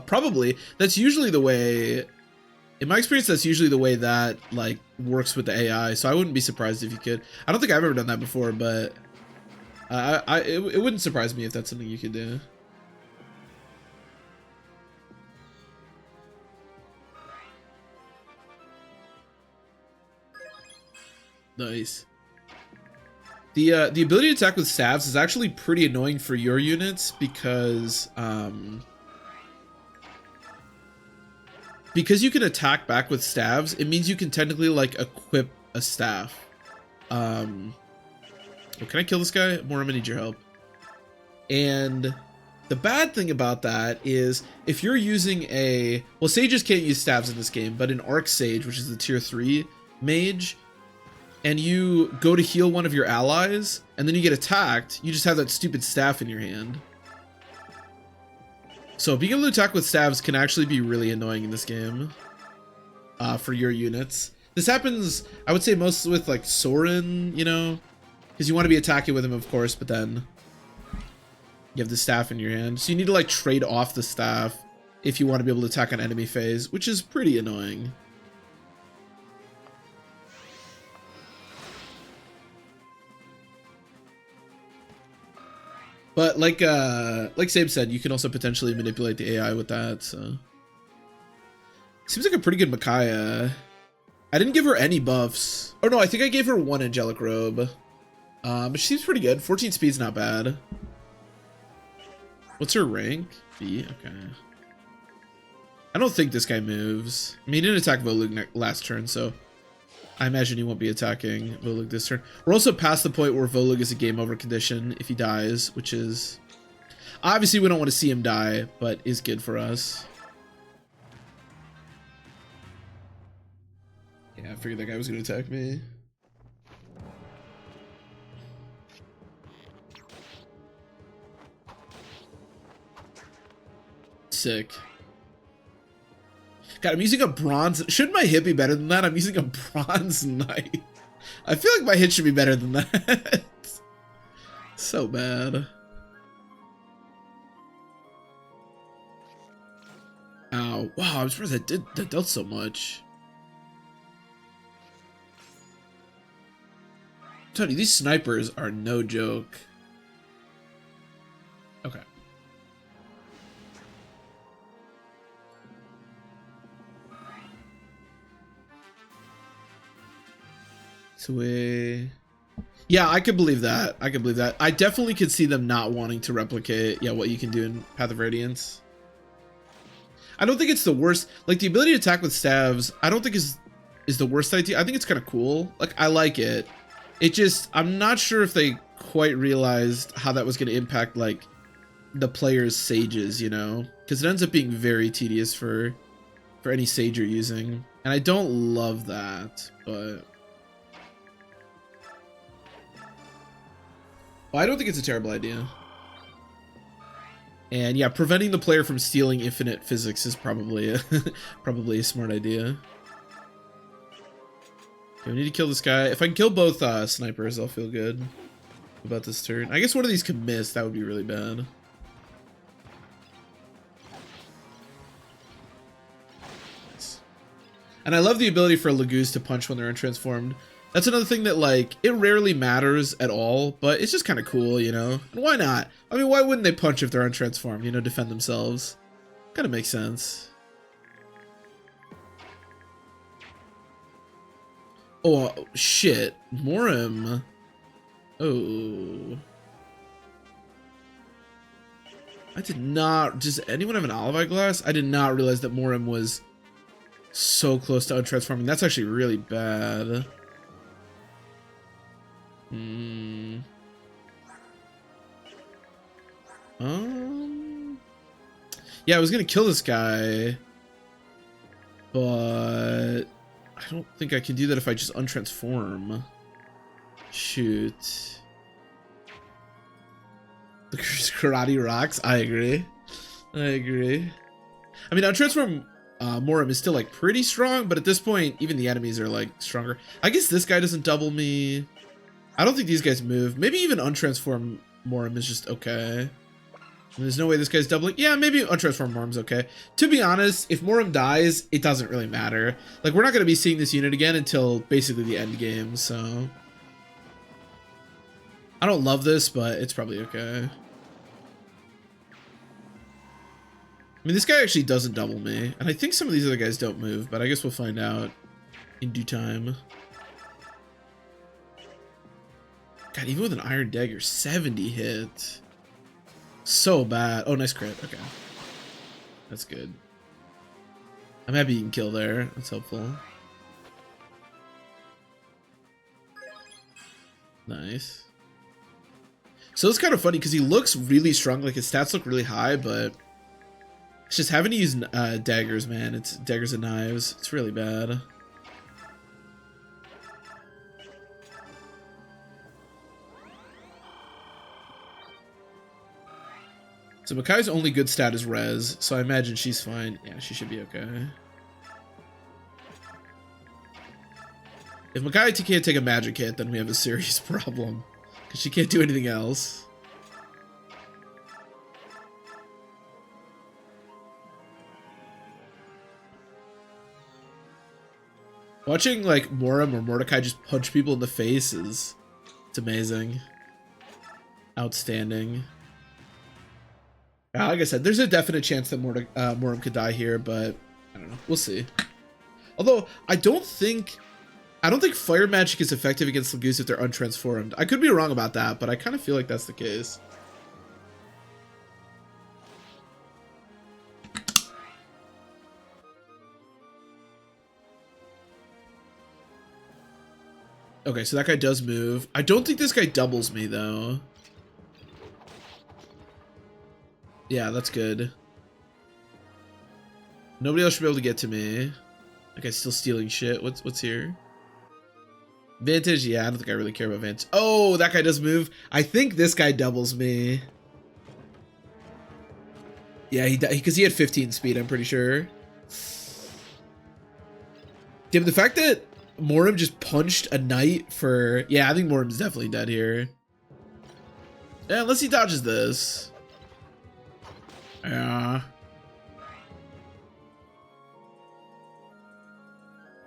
Probably. That's usually the way... In my experience, that's usually the way that, like, works with the AI, so I wouldn't be surprised if you could. I don't think I've ever done that before, but... it wouldn't surprise me if that's something you could do. Nice. The ability to attack with staves is actually pretty annoying for your units because you can attack back with staves. It means you can technically like equip a staff. Oh, can I kill this guy? Morim, I need your help. And the bad thing about that is if you're using a... Well, sages can't use staves in this game, but an Arc Sage, which is the tier 3 mage, and you go to heal one of your allies, and then you get attacked, you just have that stupid staff in your hand. So being able to attack with staves can actually be really annoying in this game for your units. This happens, I would say, most with like Soren, you know, because you want to be attacking with him, of course, but then you have the staff in your hand. So you need to like trade off the staff if you want to be able to attack on enemy phase, which is pretty annoying. But like Sabe said, you can also potentially manipulate the AI with that, so. Seems like a pretty good Micaiah. I didn't give her any buffs. Oh no, I think I gave her 1 angelic robe. But she seems pretty good. 14 speed's not bad. What's her rank? B, okay. I don't think this guy moves. I mean, he didn't attack Volug last turn, so I imagine he won't be attacking Volug this turn. We're also past the point where Volug is a game over condition if he dies, which is... Obviously, we don't want to see him die, but is good for us. Yeah, I figured that guy was going to attack me. Sick. God, I'm using a bronze. Shouldn't my hit be better than that? I'm using a bronze knight. I feel like my hit should be better than that. So bad. Ow. Wow, I'm surprised that dealt so much. Tony, these snipers are no joke. Okay. So yeah, I could believe that. I could believe that. I definitely could see them not wanting to replicate, yeah, what you can do in Path of Radiance. I don't think it's the worst. Like, the ability to attack with staves, I don't think is the worst idea. I think it's kind of cool. Like, I like it. It just, I'm not sure if they quite realized how that was going to impact, like, the player's sages, you know? Because it ends up being very tedious for any sage you're using. And I don't love that, but... Well, I don't think it's a terrible idea. And yeah, preventing the player from stealing infinite physics is probably a smart idea. Okay, we need to kill this guy. If I can kill both snipers, I'll feel good about this turn. I guess one of these could miss. That would be really bad. Nice. And I love the ability for Laguz to punch when they're untransformed. That's another thing that, like, it rarely matters at all, but it's just kind of cool, you know? And why not? I mean, why wouldn't they punch if they're untransformed, you know, defend themselves? Kind of makes sense. Oh, shit. Morim. Oh. I did not... Does anyone have an Olive Glass? I did not realize that Morim was so close to untransforming. That's actually really bad. Yeah, I was gonna kill this guy, but I don't think I can do that if I just untransform. Shoot. The karate rocks. I agree. I agree. I mean, untransform Morim is still like pretty strong, but at this point, even the enemies are like stronger. I guess this guy doesn't double me. I don't think these guys move. Maybe even untransform Morim is just okay. There's no way this guy's doubling. Yeah, maybe untransform Morim's okay. To be honest, if Morim dies, it doesn't really matter. Like, we're not going to be seeing this unit again until basically the end game, so... I don't love this, but it's probably okay. I mean, this guy actually doesn't double me. And I think some of these other guys don't move, but I guess we'll find out in due time. God, even with an Iron Dagger, 70 hit. So bad. Oh, nice crit. Okay. That's good. I'm happy you can kill there. That's helpful. Nice. So it's kind of funny because he looks really strong. Like, his stats look really high, but it's just having to use daggers, man. It's daggers and knives. It's really bad. So Makai's only good stat is res, so I imagine she's fine. Yeah, she should be okay. If Makaiti can't take a magic hit, then we have a serious problem. Because she can't do anything else. Watching like Morim or Mordecai just punch people in the face it's amazing. Outstanding. Like I said, there's a definite chance that Morim could die here, but I don't know. We'll see. Although I don't think fire magic is effective against Laguz if they're untransformed. I could be wrong about that, but I kind of feel like that's the case. Okay, so that guy does move. I don't think this guy doubles me, though. Yeah, that's good. Nobody else should be able to get to me. That guy's still stealing shit. What's here? Vantage? Yeah, I don't think I really care about Vantage. Oh, that guy does move. I think this guy doubles me. Yeah, because he had 15 speed, I'm pretty sure. Damn, the fact that Morim just punched a knight for... Yeah, I think Morim's definitely dead here. Yeah, unless he dodges this. Yeah.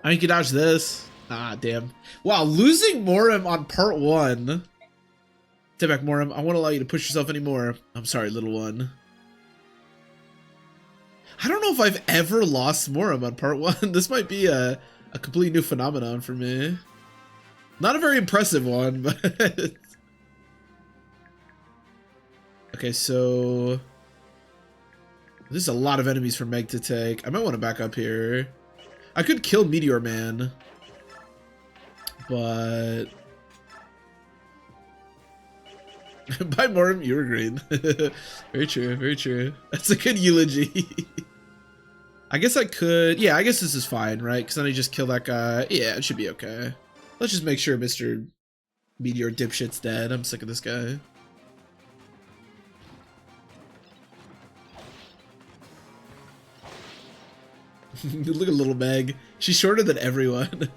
I mean, he can dodge this. Ah, damn. Wow, losing Morim on part 1. Step back, Morim. I won't allow you to push yourself anymore. I'm sorry, little one. I don't know if I've ever lost Morim on part 1. This might be a completely new phenomenon for me. Not a very impressive one, but... Okay, so... There's a lot of enemies for Meg to take. I might want to back up here. I could kill Meteor Man. But... Bye, Morim. You were green. Very true, very true. That's a good eulogy. I guess I could... Yeah, I guess this is fine, right? Because then I just kill that guy. Yeah, it should be okay. Let's just make sure Mr. Meteor dipshit's dead. I'm sick of this guy. Look at little Meg. She's shorter than everyone.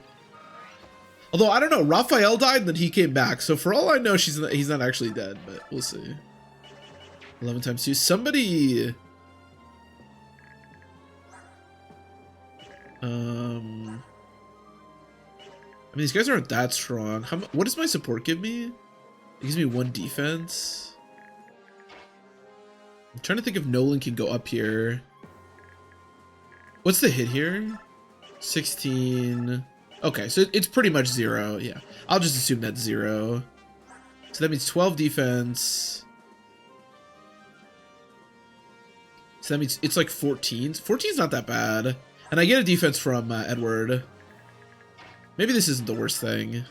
Although, I don't know. Raphael died and then he came back. So for all I know, he's not actually dead. But we'll see. 11 times 2. Somebody... I mean, these guys aren't that strong. What does my support give me? It gives me 1 defense. I'm trying to think if Nolan can go up here. What's the hit here? 16. Okay, so it's pretty much 0. Yeah, I'll just assume that's 0. So that means 12 defense. So that means it's like 14. 14's not that bad. And I get a defense from Edward. Maybe this isn't the worst thing.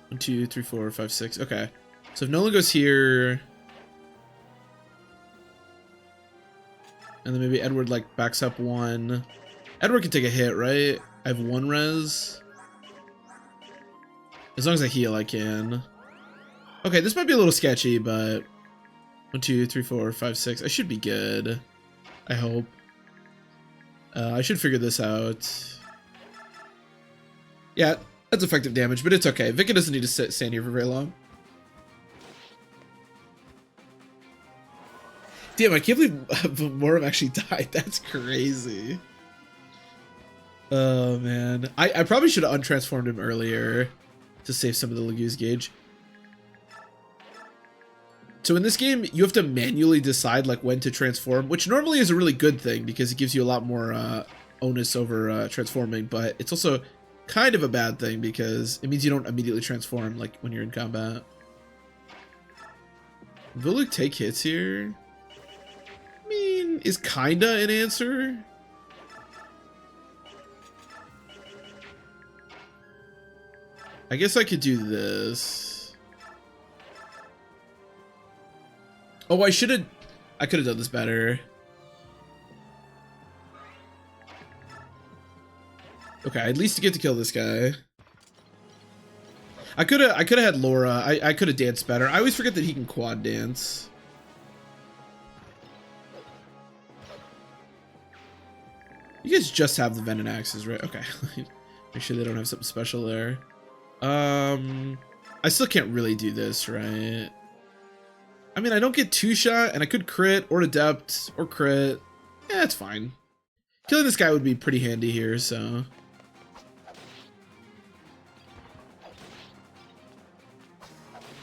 One, 2, 3, 4, 5, 6. Okay. So if Nolan goes here... And then maybe Edward, like, backs up 1. Edward can take a hit, right? I have 1 res. As long as I heal, I can. Okay, this might be a little sketchy, but... 1, 2, 3, 4, 5, 6. I should be good. I hope. I should figure this out. Yeah, that's effective damage, but it's okay. Vika doesn't need to stand here for very long. Damn, I can't believe Morim actually died. That's crazy. Oh, man. I probably should have untransformed him earlier to save some of the Laguz gauge. So in this game, you have to manually decide like when to transform, which normally is a really good thing because it gives you a lot more onus over transforming, but it's also kind of a bad thing because it means you don't immediately transform like when you're in combat. Will Luke take hits here? I mean, is kinda an answer. I guess I could do this. Oh, I could have done this better. Okay, at least get to kill this guy. I could have had Laura. I could have danced better. I always forget that he can quad dance. You guys just have the Venom axes, right? Okay. Make sure they don't have something special there. I still can't really do this, right? I mean, I don't get 2-shot, and I could crit, or adept, or crit. Yeah, it's fine. Killing this guy would be pretty handy here, so...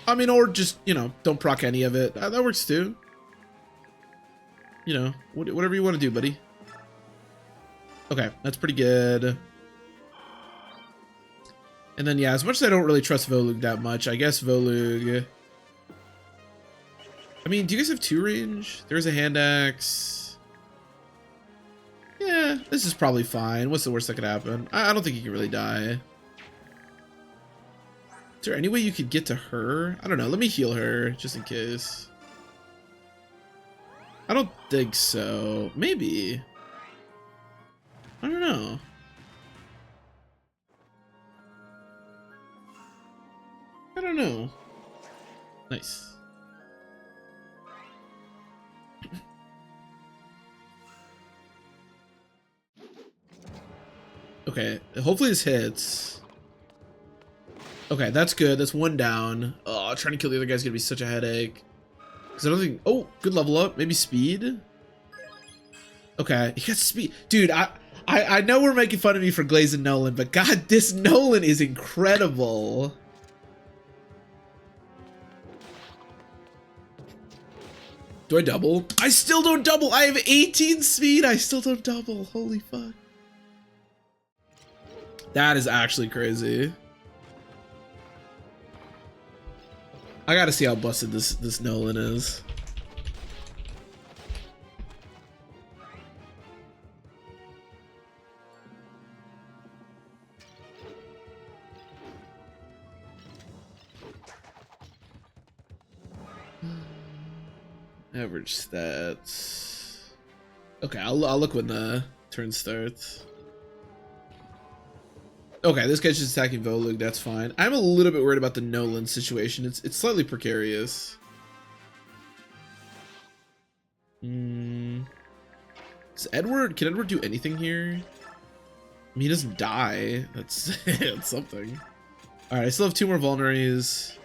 I mean, or just, you know, don't proc any of it. That works too. You know, whatever you want to do, buddy. Okay, that's pretty good. And then, yeah, as much as I don't really trust Volug that much, I guess Volug... I mean, do you guys have 2 range? There's a hand axe. Yeah, this is probably fine. What's the worst that could happen? I don't think you can really die. Is there any way you could get to her? I don't know. Let me heal her, just in case. I don't think so. Maybe. I don't know. I don't know. Nice. Okay, hopefully this hits. Okay, that's good. That's 1 down. Oh, trying to kill the other guy's gonna be such a headache. Because I don't think... Oh, good level up. Maybe speed? Okay, he got speed. Dude, I know we're making fun of me for glazing Nolan, but god, this Nolan is incredible. Do I double? I still don't double. I have 18 speed. I still don't double. Holy fuck. That is actually crazy. I gotta see how busted this Nolan is. Average stats. Okay, I'll look when the turn starts. Okay, this guy's just attacking Volug, that's fine. I'm a little bit worried about the Nolan situation. It's slightly precarious. Can Edward do anything here? I mean, he doesn't die. That's, that's something. Alright, I still have 2 more vulneraries.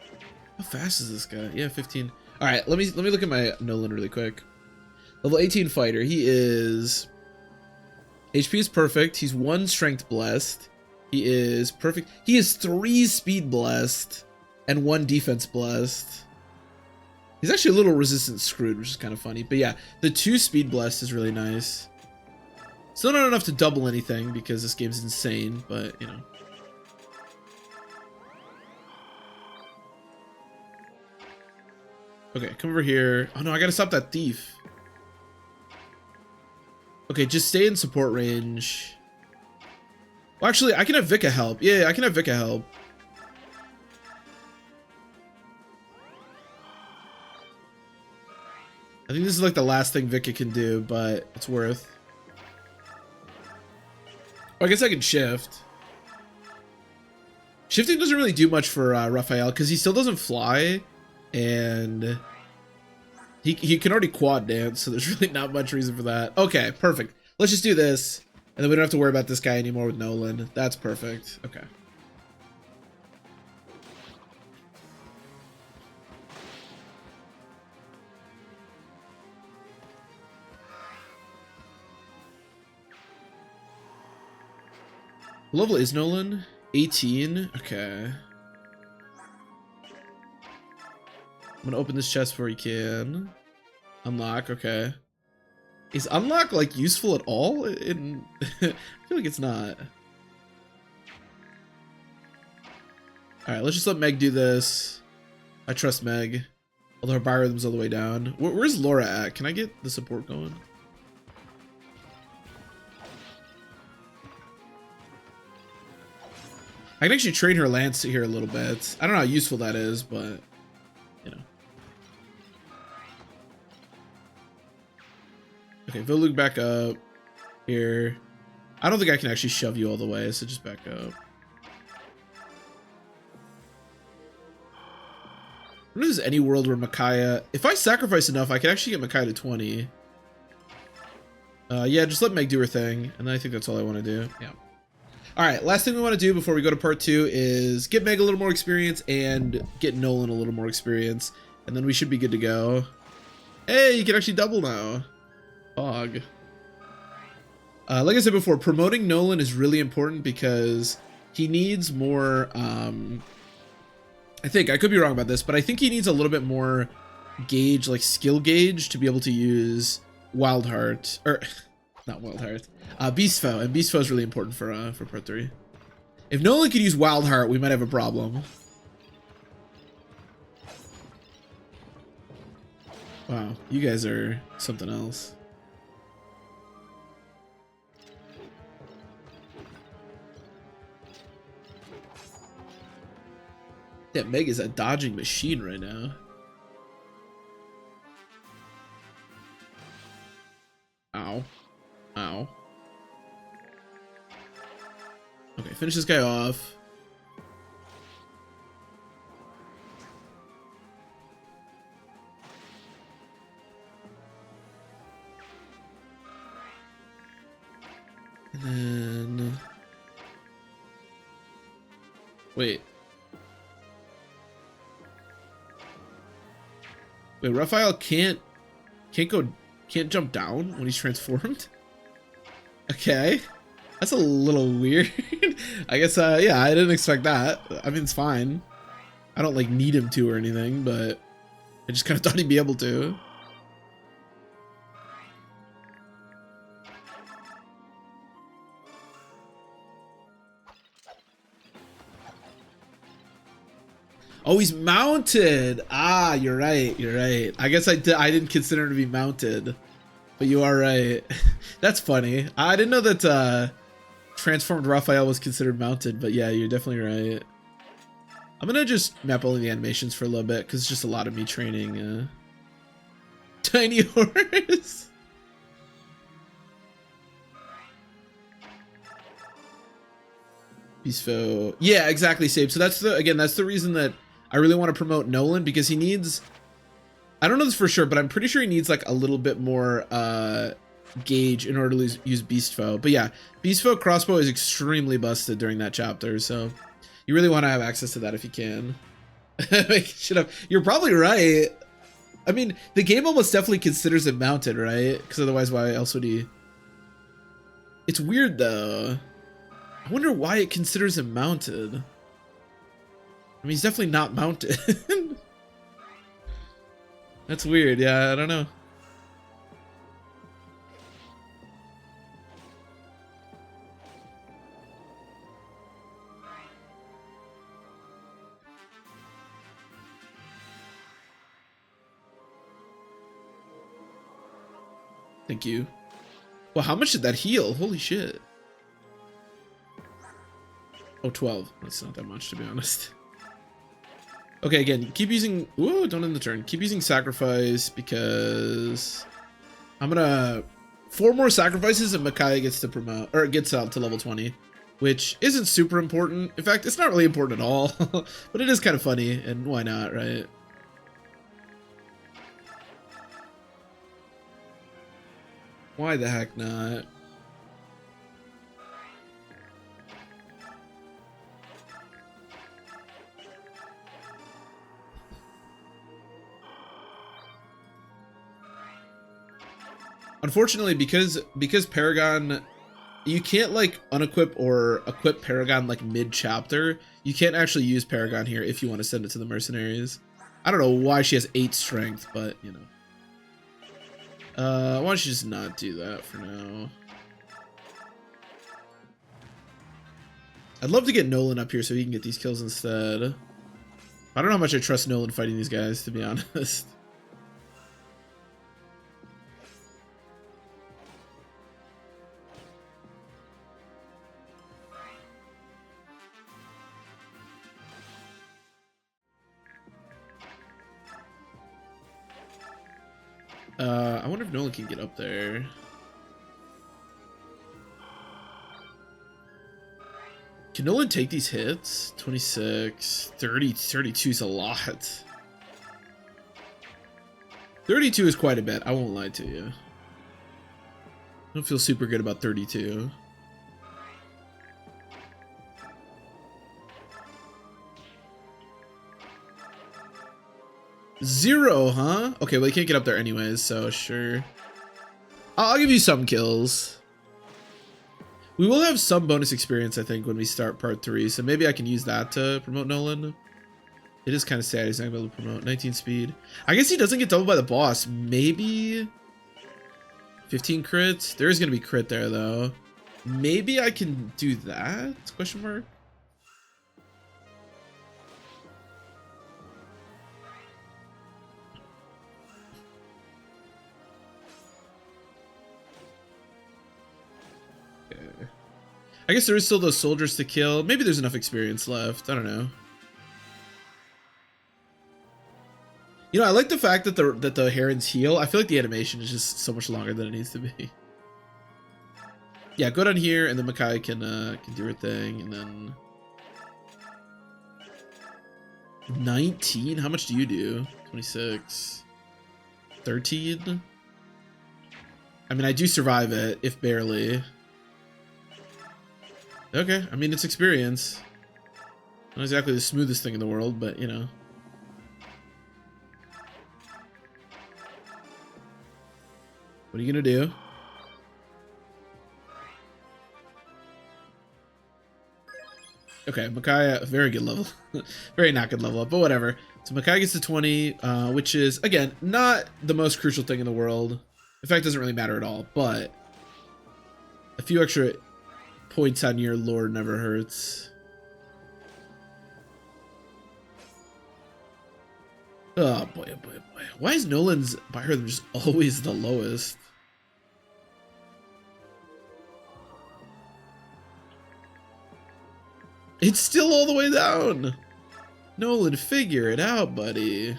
How fast is this guy? Yeah, 15. Alright, let me look at my Nolan really quick. Level 18 fighter. He is... HP is perfect. He's 1 strength blessed. He is perfect. He is 3 speed blessed and 1 defense blessed. He's actually a little resistance screwed, which is kind of funny. But yeah, the 2 speed blessed is really nice. Still not enough to double anything because this game's insane, but you know. Okay, come over here. Oh no, I gotta stop that thief. Okay, just stay in support range. Well, actually, I can have Vika help. Yeah, I can have Vika help. I think this is like the last thing Vika can do, but it's worth. Oh, I guess I can shift. Shifting doesn't really do much for Raphael because he still doesn't fly, and he can already quad dance, so there's really not much reason for that. Okay, perfect. Let's just do this. And then we don't have to worry about this guy anymore with Nolan. That's perfect. Okay. Level is Nolan? 18? Okay. I'm gonna open this chest before he can. Unlock, okay. Is unlock like useful at all? I feel like it's not. Alright, let's just let Meg do this. I trust Meg. Although her biorhythm's all the way down. Where's Laura at? Can I get the support going? I can actually train her lance here a little bit. I don't know how useful that is, but you know. Okay, Volug back up here. I don't think I can actually shove you all the way, so just back up. I wonder if there's any world where Micaiah... If I sacrifice enough, I can actually get Micaiah to 20. Yeah, just let Meg do her thing, and I think that's all I want to do. Yeah. All right, last thing we want to do before we go to part 2 is get Meg a little more experience and get Nolan a little more experience, and then we should be good to go. Hey, you can actually double now. Fog. Like I said before, promoting Nolan is really important because he needs more, I think, I could be wrong about this, but I think he needs a little bit more gauge, like skill gauge, to be able to use Wildheart, or not Wildheart, Beast Foe, and Beast Foe is really important for part 3. If Nolan could use Wildheart, we might have a problem. Wow, you guys are something else. Yeah, Meg is a dodging machine right now. Ow. Ow. Okay, finish this guy off. And then... Wait. Wait, Raphael can't jump down when he's transformed? Okay. That's a little weird. I guess, yeah, I didn't expect that. I mean, it's fine. I don't, like, need him to or anything, but I just kind of thought he'd be able to. Oh, he's mounted. Ah, you're right. You're right. I guess I didn't consider him to be mounted, but you are right. That's funny. I didn't know that transformed Raphael was considered mounted, but yeah, you're definitely right. I'm gonna just map only the animations for a little bit because it's just a lot of me training Tiny Horse. Beast Foe. Yeah, exactly, Sabe. So that's the reason that I really want to promote Nolan, because he needs, I don't know this for sure, but I'm pretty sure he needs like a little bit more gauge in order to use Beast Foe. But yeah, Beast Foe crossbow is extremely busted during that chapter, so you really want to have access to that if you can. You're probably right. I mean, the game almost definitely considers it mounted, right? Because otherwise, why else would he? It's weird though. I wonder why it considers him mounted. I mean, he's definitely not mounted. That's weird. Yeah, I don't know. Thank you. Well, how much did that heal? Holy shit. Oh, 12. That's not that much, to be honest. Okay, again, keep using... Ooh, don't end the turn. Keep using sacrifice because I'm gonna... 4 more sacrifices and Micaiah gets to promote, or gets up to level 20, which isn't super important. In fact, it's not really important at all, but it is kind of funny, and why not, right? Why the heck not? Unfortunately, because Paragon, you can't like unequip or equip Paragon like mid-chapter. You can't actually use Paragon here if you want to send it to the mercenaries. I don't know why she has 8 strength, but you know. Why don't you just not do that for now? I'd love to get Nolan up here so he can get these kills instead. I don't know how much I trust Nolan fighting these guys, to be honest. I wonder if Nolan can get up there. Can Nolan take these hits? 26, 30, 32 is a lot. 32 is quite a bit, I won't lie to you. I don't feel super good about 32. Zero, huh? Okay, well, you can't get up there anyways, so sure. I'll give you some kills. We will have some bonus experience, I think, when we start part 3, so maybe I can use that to promote Nolan. It is kind of sad he's not able to promote 19 speed. I guess he doesn't get doubled by the boss. Maybe 15 crits. There is going to be crit there, though. Maybe I can do that? Question mark. I guess there is still those soldiers to kill. Maybe there's enough experience left. I don't know. You know, I like the fact that the herons heal. I feel like the animation is just so much longer than it needs to be. Yeah, go down here, and then Makai can do her thing, and then 19. How much do you do? 26, 13. I mean, I do survive it, if barely. Okay, I mean, it's experience. Not exactly the smoothest thing in the world, but, you know. What are you gonna do? Okay, Makai, very good level. Very not good level up, but whatever. So Makai gets to 20, which is, again, not the most crucial thing in the world. In fact, it doesn't really matter at all, but a few extra points on your lore never hurts. Oh boy, oh boy, oh boy. Why is Nolan's biorhythm just always the lowest? It's still all the way down. Nolan, figure it out, buddy.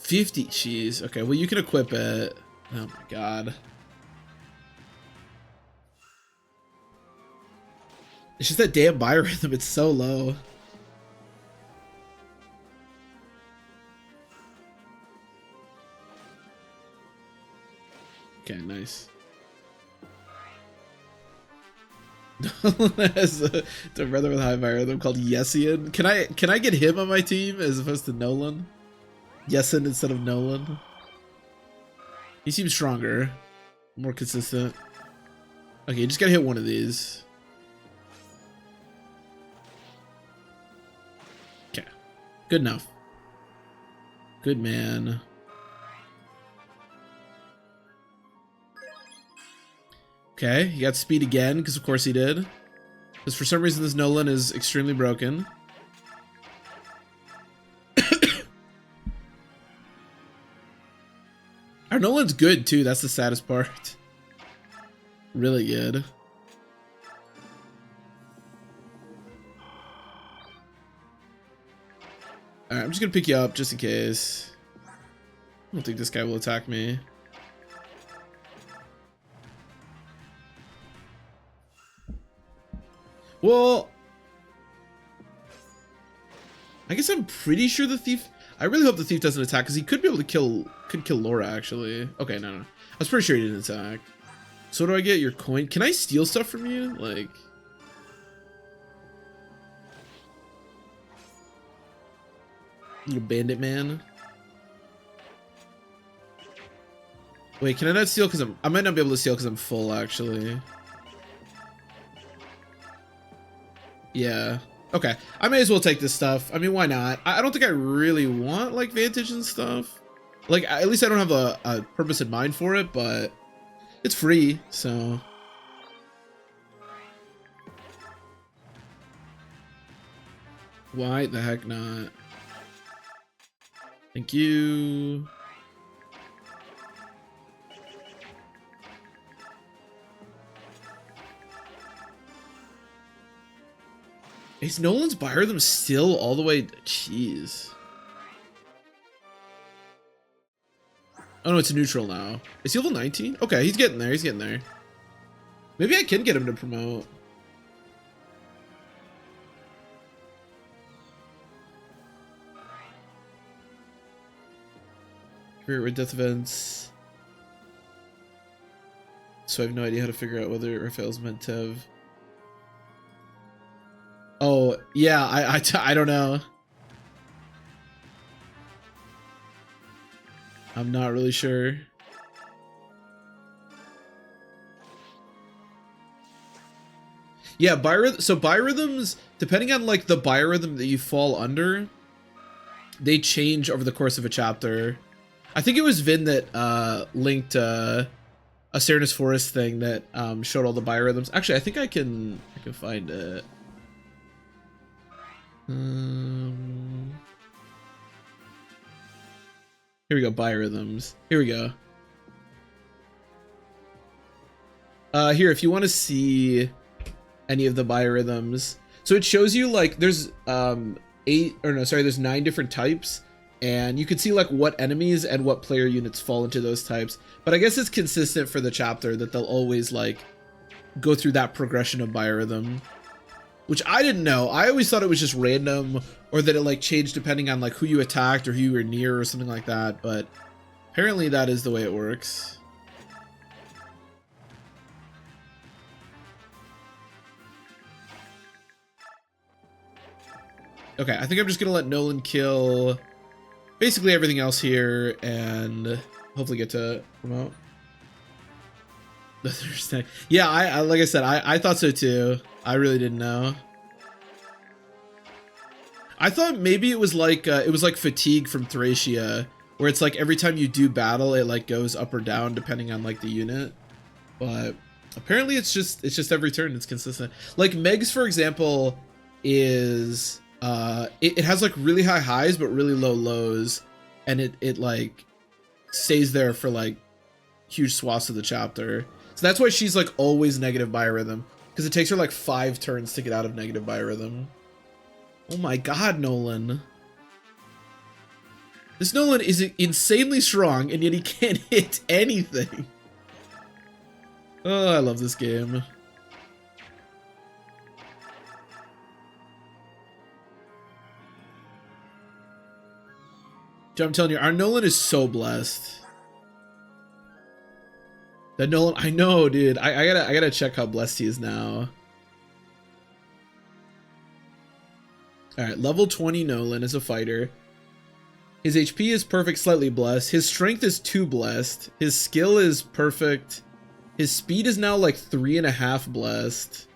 $50, jeez. Okay, well, you can equip it. Oh my god. It's just that damn biorhythm, it's so low. Okay, nice. Has the brother with high biorhythm called Yesian. Can I get him on my team as opposed to Nolan? Yesin instead of Nolan. He seems stronger, more consistent. Okay, you just gotta hit one of these. Okay, good enough. Good man. Okay, he got speed again, because of course he did. Because for some reason this Nolan is extremely broken. Our Nolan's good too, that's the saddest part. Really good. Alright, I'm just gonna pick you up just in case. I don't think this guy will attack me. Well, I guess I'm pretty sure the thief. I really hope the thief doesn't attack because he could be able to kill Laura actually. Okay, no. I was pretty sure he didn't attack. So what do I get? Your coin? Can I steal stuff from you? Like, little bandit man. Wait, can I not steal? Because I might not be able to steal because I'm full actually. Yeah. Okay. I may as well take this stuff. I mean, why not? I don't think I really want, like, Vantage and stuff. Like, at least I don't have a purpose in mind for it, but it's free, so. Why the heck not? Thank you. Is Nolan's biorhythm still all the way? Jeez. Oh no, it's neutral now. Is he level 19? Okay, he's getting there. He's getting there. Maybe I can get him to promote. Great Red Death events. So I have no idea how to figure out whether Raphael's meant to have. Oh, yeah, I don't know. I'm not really sure. Yeah, so biorhythms, depending on like the biorhythm that you fall under, they change over the course of a chapter. I think it was Vin that linked a Cernus Forest thing that showed all the biorhythms. Actually, I think I can find it. Here we go, biorhythms. Here we go. Here, if you want to see any of the biorhythms, so it shows you like there's there's 9 different types, and you can see like what enemies and what player units fall into those types. But I guess it's consistent for the chapter that they'll always like go through that progression of biorhythm, which I didn't know. I always thought it was just random, or that it like changed depending on like who you attacked or who you were near or something like that. But apparently that is the way it works. Okay, I think I'm just gonna let Nolan kill basically everything else here and hopefully get to promote. The Thursday. Yeah, I like I said, I thought so too. I really didn't know. I thought maybe it was like fatigue from Thracia, where it's like every time you do battle, it like goes up or down depending on like the unit. But apparently it's just every turn it's consistent. Like Meg's, for example, is it has like really high highs but really low lows, and it like stays there for like huge swaths of the chapter. So that's why she's like always negative biorhythm, because it takes her like 5 turns to get out of negative biorhythm. Oh my god, Nolan. This Nolan is insanely strong, and yet he can't hit anything. Oh, I love this game. I'm telling you, our Nolan is so blessed. That Nolan, I know, dude. I gotta check how blessed he is now. Alright, level 20 Nolan is a fighter. His HP is perfect, slightly blessed. His strength is 2 blessed. His skill is perfect. His speed is now like 3.5 blessed.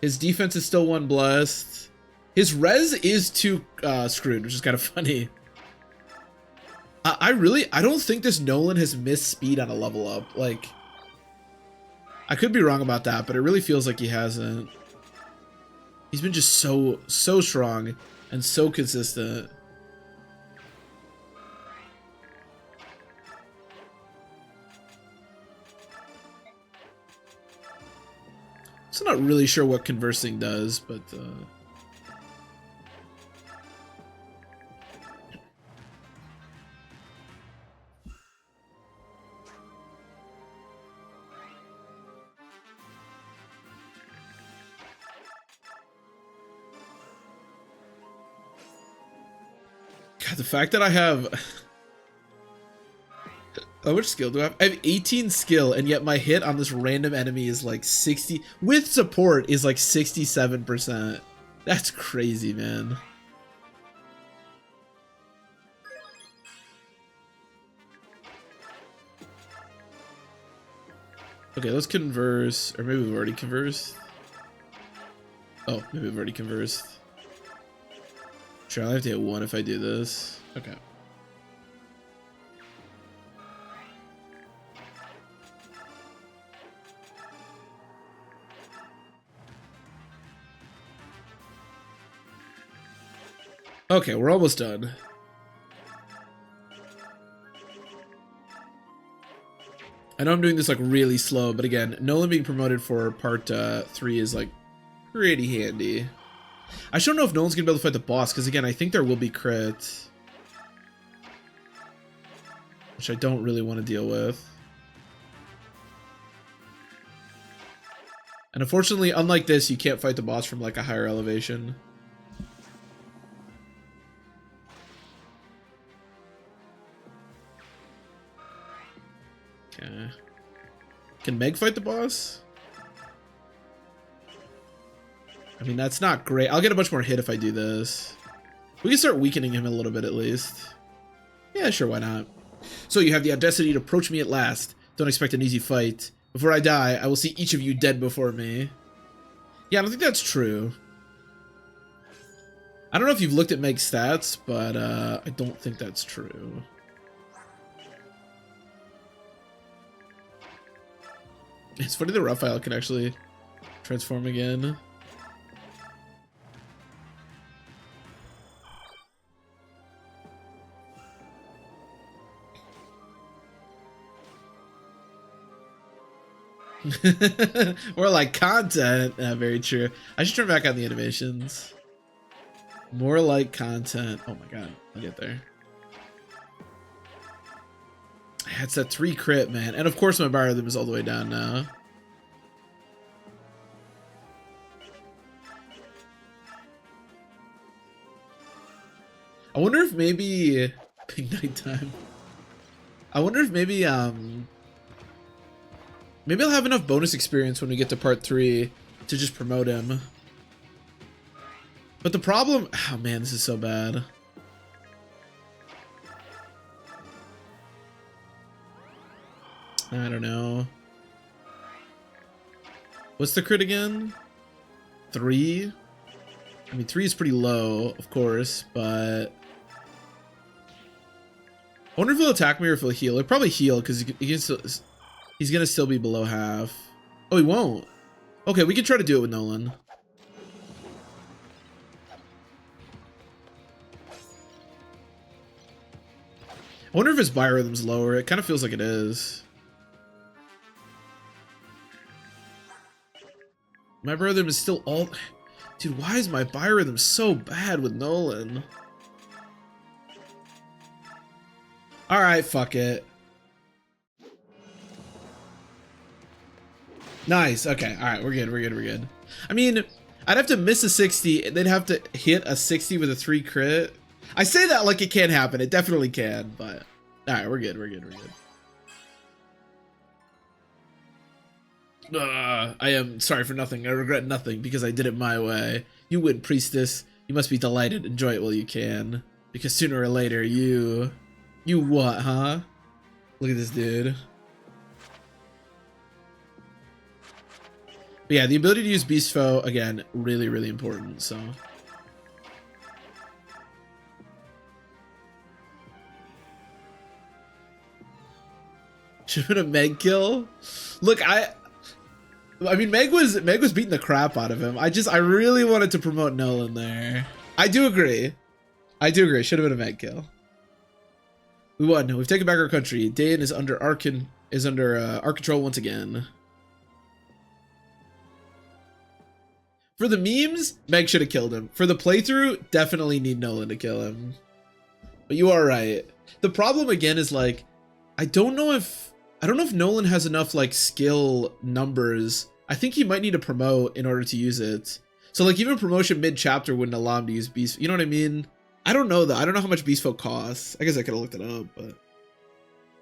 His defense is still 1 blessed. His res is 2 screwed, which is kind of funny. I don't think this Nolan has missed speed on a level up. Like, I could be wrong about that, but it really feels like he hasn't. He's been just so strong and so consistent. So I'm not really sure what conversing does, but God, the fact that I have how much skill do I have? I have 18 skill, and yet my hit on this random enemy is like 60 with support is like 67%. That's crazy, man. Okay, let's converse, or maybe we've already conversed. Oh, maybe we've already conversed. Sure, I'll have to hit 1 if I do this. Okay. Okay, we're almost done. I know I'm doing this like really slow, but again, Nolan being promoted for part 3 is like pretty handy. I just don't know if Nolan's gonna be able to fight the boss, because again, I think there will be crit, which I don't really want to deal with. And unfortunately, unlike this, you can't fight the boss from like a higher elevation. Okay. Can Meg fight the boss? I mean, that's not great. I'll get a bunch more hit if I do this. We can start weakening him a little bit at least. Yeah, sure, why not? So you have the audacity to approach me at last. Don't expect an easy fight. Before I die, I will see each of you dead before me. Yeah, I don't think that's true. I don't know if you've looked at Meg's stats, but I don't think that's true. It's funny the Raphael can actually transform again. More like content. Very true. I should turn back on the animations. More like content. Oh my god, I'll get there. It's that 3 crit, man. And of course my bar rhythm is all the way down now. I wonder if maybe big nighttime. I wonder if maybe maybe I'll have enough bonus experience when we get to part 3 to just promote him. But the problem, oh man, this is so bad. I don't know. What's the crit again? 3? I mean, 3 is pretty low, of course, but I wonder if he'll attack me or if he'll heal. He'll probably heal because he's gonna still be below half. Oh, he won't. Okay, we can try to do it with Nolan. I wonder if his biorhythm's lower. It kind of feels like it is. My biorhythm is still all... Dude, why is my biorhythm so bad with Nolan? Alright, fuck it. Nice, okay, alright, we're good, we're good, we're good. I mean, I'd have to miss a 60, and they'd have to hit a 60 with a 3 crit. I say that like it can't happen, it definitely can, but... Alright, we're good, we're good, we're good. I am sorry for nothing. I regret nothing because I did it my way. You win, priestess. You must be delighted. Enjoy it while you can. Because sooner or later, you what, huh? Look at this dude. But yeah, the ability to use Beast Foe, again, really, really important, so... Should have been a Meg kill? Look, I mean, Meg was beating the crap out of him. I really wanted to promote Nolan there. I do agree. Should have been a Meg kill. We won. We've taken back our country. Dain is under our control once again. For the memes, Meg should have killed him. For the playthrough, definitely need Nolan to kill him. But you are right. The problem again is like, I don't know if Nolan has enough like skill numbers. I think he might need to promote in order to use it. So like even promotion mid-chapter wouldn't allow him to use Beast. You know what I mean? I don't know though. I don't know how much Beast Folk costs. I guess I could have looked it up, but...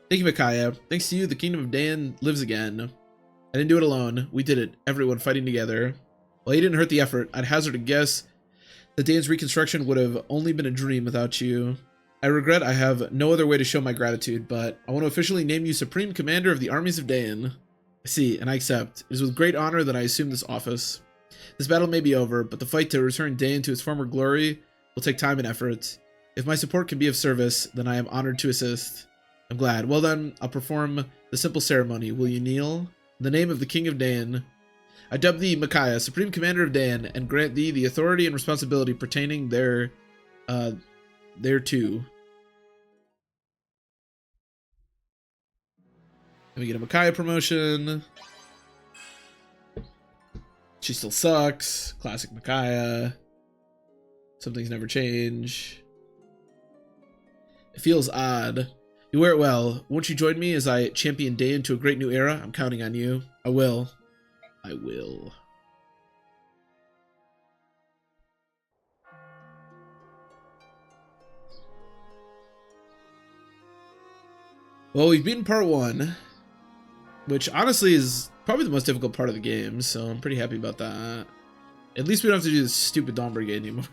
Thank you, Micaiah. Thanks to you, the Kingdom of Dain lives again. I didn't do it alone. We did it. Everyone fighting together. Well, you didn't hurt the effort. I'd hazard a guess that Dain's reconstruction would have only been a dream without you. I regret I have no other way to show my gratitude, but I want to officially name you Supreme Commander of the Armies of Dain. I see, and I accept. It is with great honor that I assume this office. This battle may be over, but the fight to return Dain to its former glory will take time and effort. If my support can be of service, then I am honored to assist. I'm glad. Well then, I'll perform the simple ceremony. Will you kneel? In the name of the King of Dain, I dub thee Micaiah, Supreme Commander of Dain, and grant thee the authority and responsibility pertaining thereto. Let me get a Micaiah promotion. She still sucks. Classic Micaiah. Some things never change. It feels odd. You wear it well. Won't you join me as I champion Dain to a great new era? I'm counting on you. I will. I will. Well, we've beaten part 1. which honestly is probably the most difficult part of the game, so I'm pretty happy about that. At least we don't have to do this stupid Dawn Brigade anymore.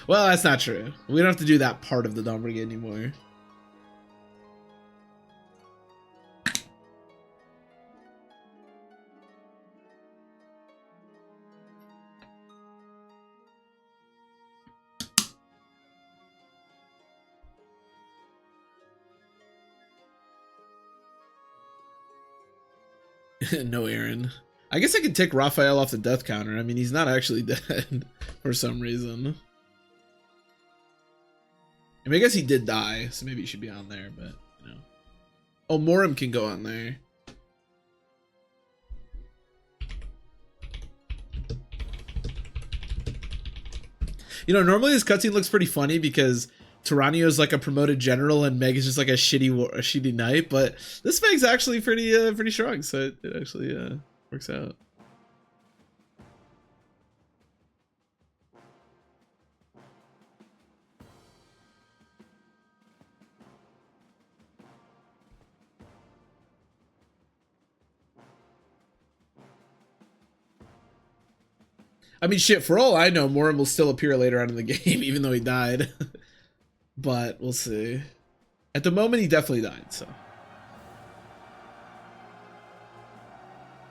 Well, that's not true. We don't have to do that part of the Dawn Brigade anymore. No, Aaron. I guess I could take Raphael off the death counter. I mean, he's not actually dead for some reason. I mean, I guess he did die, so maybe he should be on there, but, you know. Oh, Morim can go on there. You know, normally this cutscene looks pretty funny because Tyranio is like a promoted general and Meg is just like a shitty knight, but this Meg's actually pretty strong, so it actually works out. I mean, shit, for all I know, Morim will still appear later on in the game, even though he died. But we'll see. At the moment, he definitely died, so.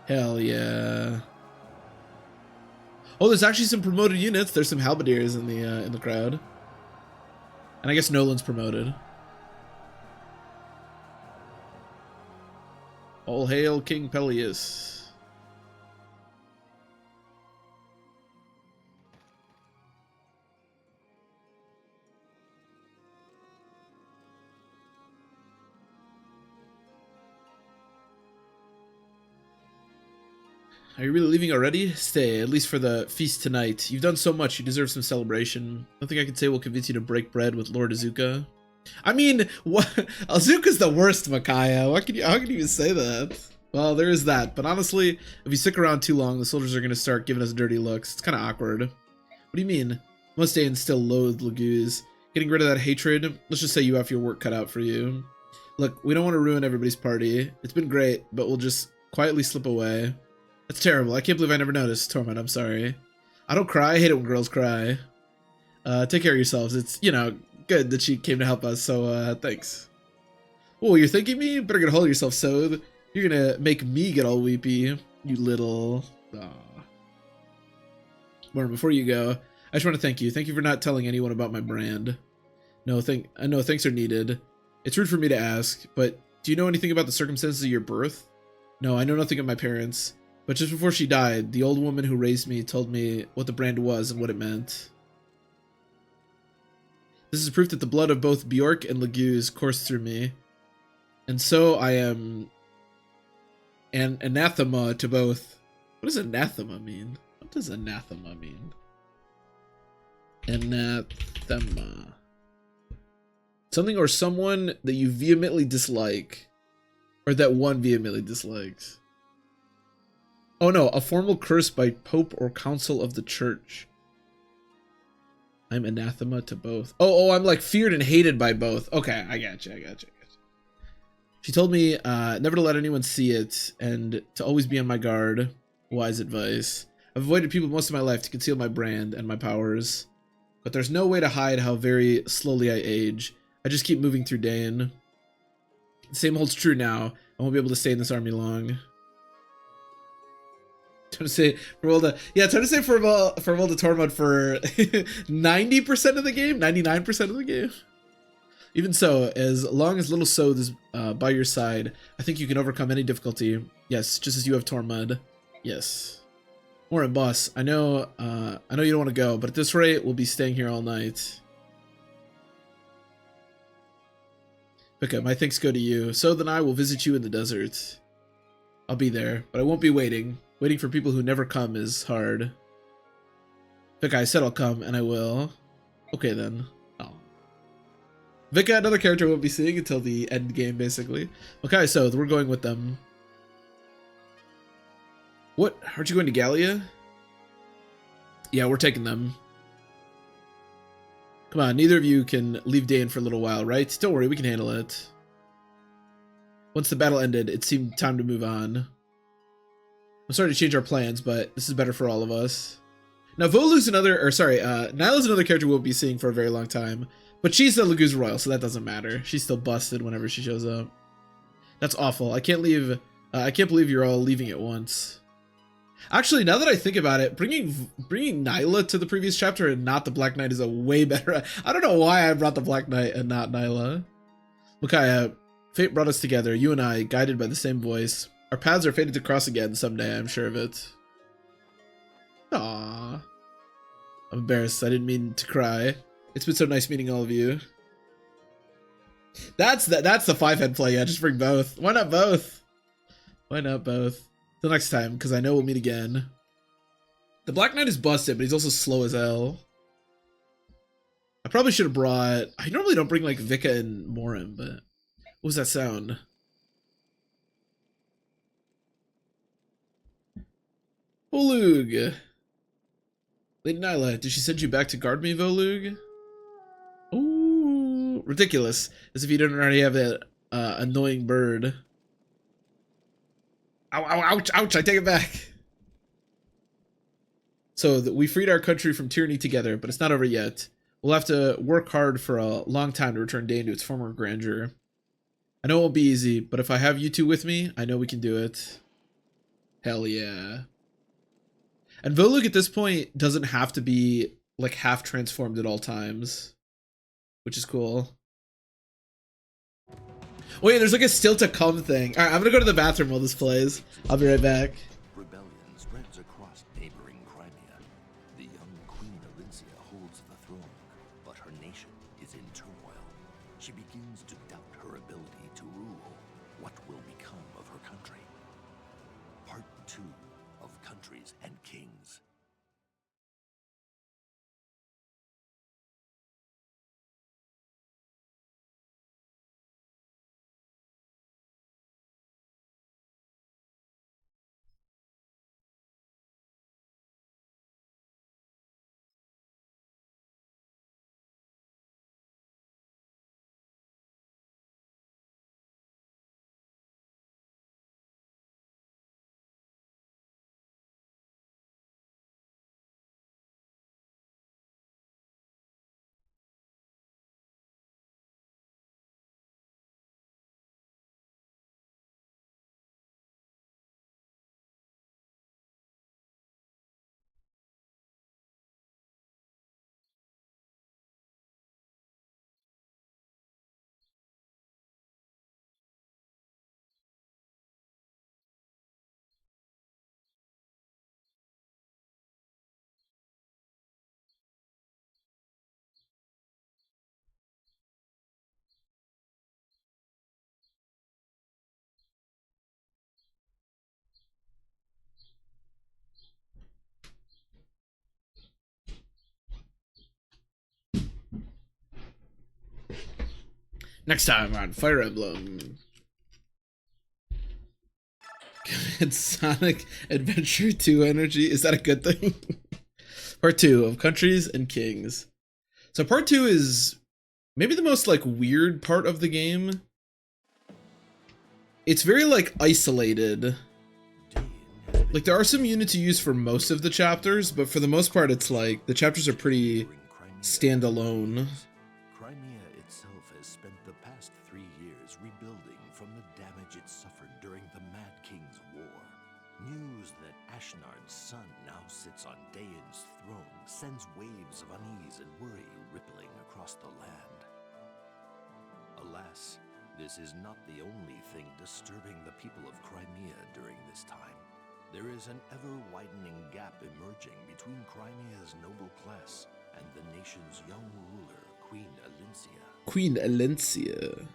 Hell yeah. Oh, there's actually some promoted units. There's some halberdiers in the crowd. And I guess Nolan's promoted. All hail King Peleus. Are you really leaving already? Stay, at least for the feast tonight. You've done so much, you deserve some celebration. Nothing I can say will convince you to break bread with Lord Azuka. I mean, what? Azuka's the worst, Micaiah. How can you even say that? Well, there is that, but honestly, if you stick around too long, the soldiers are going to start giving us dirty looks. It's kind of awkward. What do you mean? Must stay and still loathe Laguz. Getting rid of that hatred? Let's just say you have your work cut out for you. Look, we don't want to ruin everybody's party. It's been great, but we'll just quietly slip away. That's terrible. I can't believe I never noticed. Torment, I'm sorry. I don't cry. I hate it when girls cry. Take care of yourselves. It's, you know, good that she came to help us, so, thanks. Oh, you're thanking me? Better get a hold of yourself, Sothe. You're gonna make me get all weepy, you little... Aw. Warren, before you go, I just want to thank you. Thank you for not telling anyone about my brand. No, thanks are needed. It's rude for me to ask, but do you know anything about the circumstances of your birth? No, I know nothing of my parents. But just before she died, the old woman who raised me told me what the brand was and what it meant. This is proof that the blood of both Bjork and Laguz coursed through me. And so I am an anathema to both. What does anathema mean? What does anathema mean? Anathema. Something or someone that you vehemently dislike. Or that one vehemently dislikes. Oh no, a formal curse by Pope or Council of the Church. I'm anathema to both. Oh, I'm like feared and hated by both. Okay, I got you. She told me never to let anyone see it and to always be on my guard. Wise advice. I've avoided people most of my life to conceal my brand and my powers. But there's no way to hide how very slowly I age. I just keep moving through Dane. The same holds true now. I won't be able to stay in this army long. Trying to say Fervalda, yeah, trying to say Fervalda Tormod for 90% of the game, 99% of the game. Even so, as long as little Sothe is by your side, I think you can overcome any difficulty. Yes, just as you have Tormod. Yes. Warren, boss, I know you don't want to go, but at this rate, we'll be staying here all night. Pika, my thanks go to you. Sothe and I will visit you in the desert. I'll be there, but I won't be waiting. Waiting for people who never come is hard. Vika, I said I'll come, and I will. Okay, then. Oh. Vika, another character we won't be seeing until the end game, basically. Okay, so we're going with them. What? Aren't you going to Gallia? Yeah, we're taking them. Come on, neither of you can leave Dane for a little while, right? Don't worry, we can handle it. Once the battle ended, it seemed time to move on. I'm sorry to change our plans, but this is better for all of us. Now, Volu's Nyla's another character we'll be seeing for a very long time. But she's the Laguz Royal, so that doesn't matter. She's still busted whenever she shows up. That's awful. I can't leave. I can't believe you're all leaving at once. Actually, now that I think about it, bringing Nyla to the previous chapter and not the Black Knight is a way better. I don't know why I brought the Black Knight and not Nyla. Micaiah, fate brought us together. You and I, guided by the same voice. Our paths are fated to cross again someday. I'm sure of it. Aww. I'm embarrassed. I didn't mean to cry. It's been so nice meeting all of you. That's the 5-head play. Yeah, just bring both. Why not both? Why not both? Till next time, because I know we'll meet again. The Black Knight is busted, but he's also slow as hell. I probably should have brought... I normally don't bring, like, Vika and Morim, but... What was that sound? Volug. Lady Nyla, did she send you back to guard me, Volug? Ooh, ridiculous. As if you didn't already have that annoying bird. Ow, ow, ouch, ouch, I take it back. So we freed our country from tyranny together, but it's not over yet. We'll have to work hard for a long time to return Dane to its former grandeur. I know it won't be easy, but if I have you two with me, I know we can do it. Hell yeah. And Volug at this point doesn't have to be like half transformed at all times, which is cool. Wait, there's like a still to come thing. All right, I'm gonna go to the bathroom while this plays. I'll be right back. Rebellion spreads across neighboring Crimea. The young Queen Alincia holds the throne, but her nation is in turmoil. She begins to doubt her ability to rule. What will become of her country? Part 2 of Countries and Kings. Next time on Fire Emblem. It's Sonic Adventure 2 energy. Is that a good thing? Part 2 of Countries and Kings. So part 2 is maybe the most like weird part of the game. It's very like isolated. Like there are some units you use for most of the chapters, but for the most part it's like the chapters are pretty standalone. Crimea itself has spent the past 3 years rebuilding from the damage it suffered during the Mad King's War. News that Ashnard's son now sits on Daein's throne sends waves of unease and worry rippling across the land. Alas, this is not the only thing disturbing the people of Crimea during this time. There is an ever-widening gap emerging between Crimea's noble class and the nation's young ruler, Queen Alincia. Queen Alincia.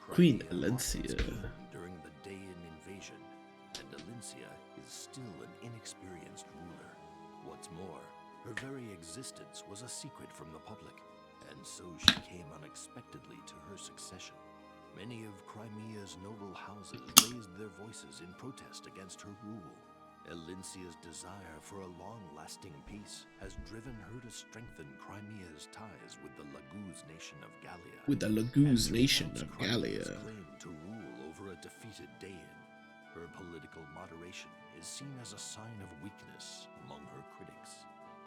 Queen Alincia. During the Daein invasion, and Alincia is still an inexperienced ruler. What's more, her very existence was a secret from the public, and so she came unexpectedly to her succession. Many of Crimea's noble houses raised their voices in protest against her rule. Elincia's desire for a long-lasting peace has driven her to strengthen Crimea's ties with the Laguz nation of Gallia. With the Laguz and nation renounce of Crimea's Gallia. claim to rule over a defeated Dain. Her political moderation is seen as a sign of weakness among her critics.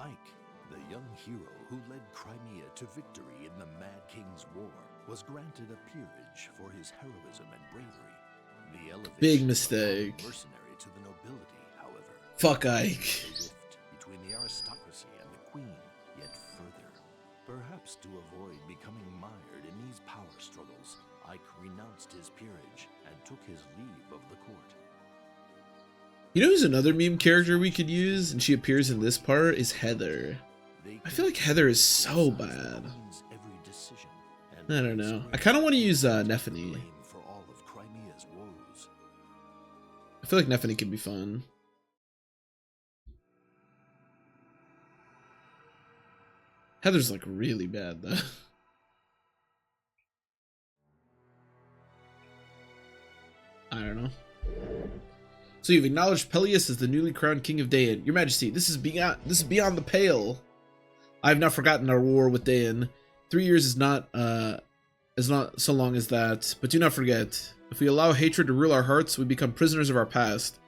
Ike, the young hero who led Crimea to victory in the Mad King's War, was granted a peerage for his heroism and bravery. The elevation Big of a mistake. common mercenary to the nobility, however, Fuck a Ike. rift between the aristocracy and the queen, yet further. Perhaps to avoid becoming mired in these power struggles, Ike renounced his peerage and took his leave of the court. You know who's another meme character we could use, and she appears in this part, is Heather. I feel like Heather is so bad. I don't know. I kind of want to use Nephany. I feel like Nephany could be fun. Heather's like really bad though. I don't know. So you've acknowledged Peleus as the newly crowned king of Dain. Your Majesty, this is beyond the pale. I have not forgotten our war with Dain. 3 years is not so long as that, but do not forget, if we allow hatred to rule our hearts, we become prisoners of our past.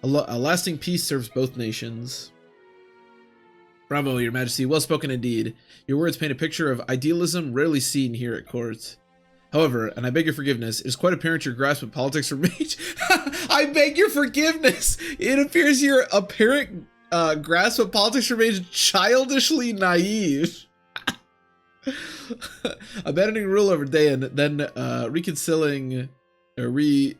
A lasting peace serves both nations. Bravo, Your Majesty, well spoken indeed. Your words paint a picture of idealism rarely seen here at court. However, and I beg your forgiveness, it is quite apparent your grasp of politics remains. I beg your forgiveness. It appears your apparent grasp of politics remains childishly naive. Abandoning rule over Dain, then reconciling, I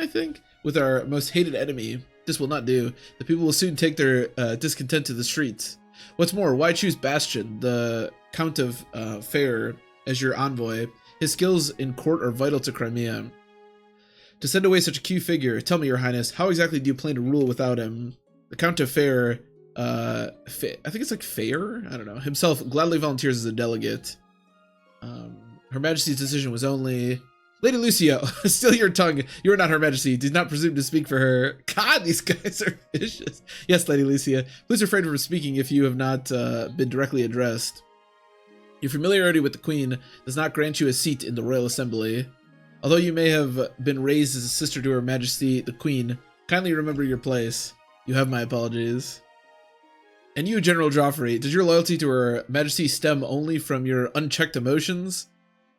think, with our most hated enemy. This will not do. The people will soon take their discontent to the streets. What's more, why choose Bastion, the Count of Fair, as your envoy? His skills in court are vital to Crimea. To send away such a key figure, tell me, Your Highness, how exactly do you plan to rule without him? The Count of Fair, I think it's like Fair? I don't know. Himself gladly volunteers as a delegate. Her Majesty's decision was only... Lady Lucio, still your tongue. You are not Her Majesty. Do not presume to speak for her. God, these guys are vicious. Yes, Lady Lucia. Please refrain from speaking if you have not been directly addressed. Your familiarity with the Queen does not grant you a seat in the Royal Assembly. Although you may have been raised as a sister to Her Majesty, the Queen, kindly remember your place. You have my apologies. And you, General Joffrey, does your loyalty to Her Majesty stem only from your unchecked emotions?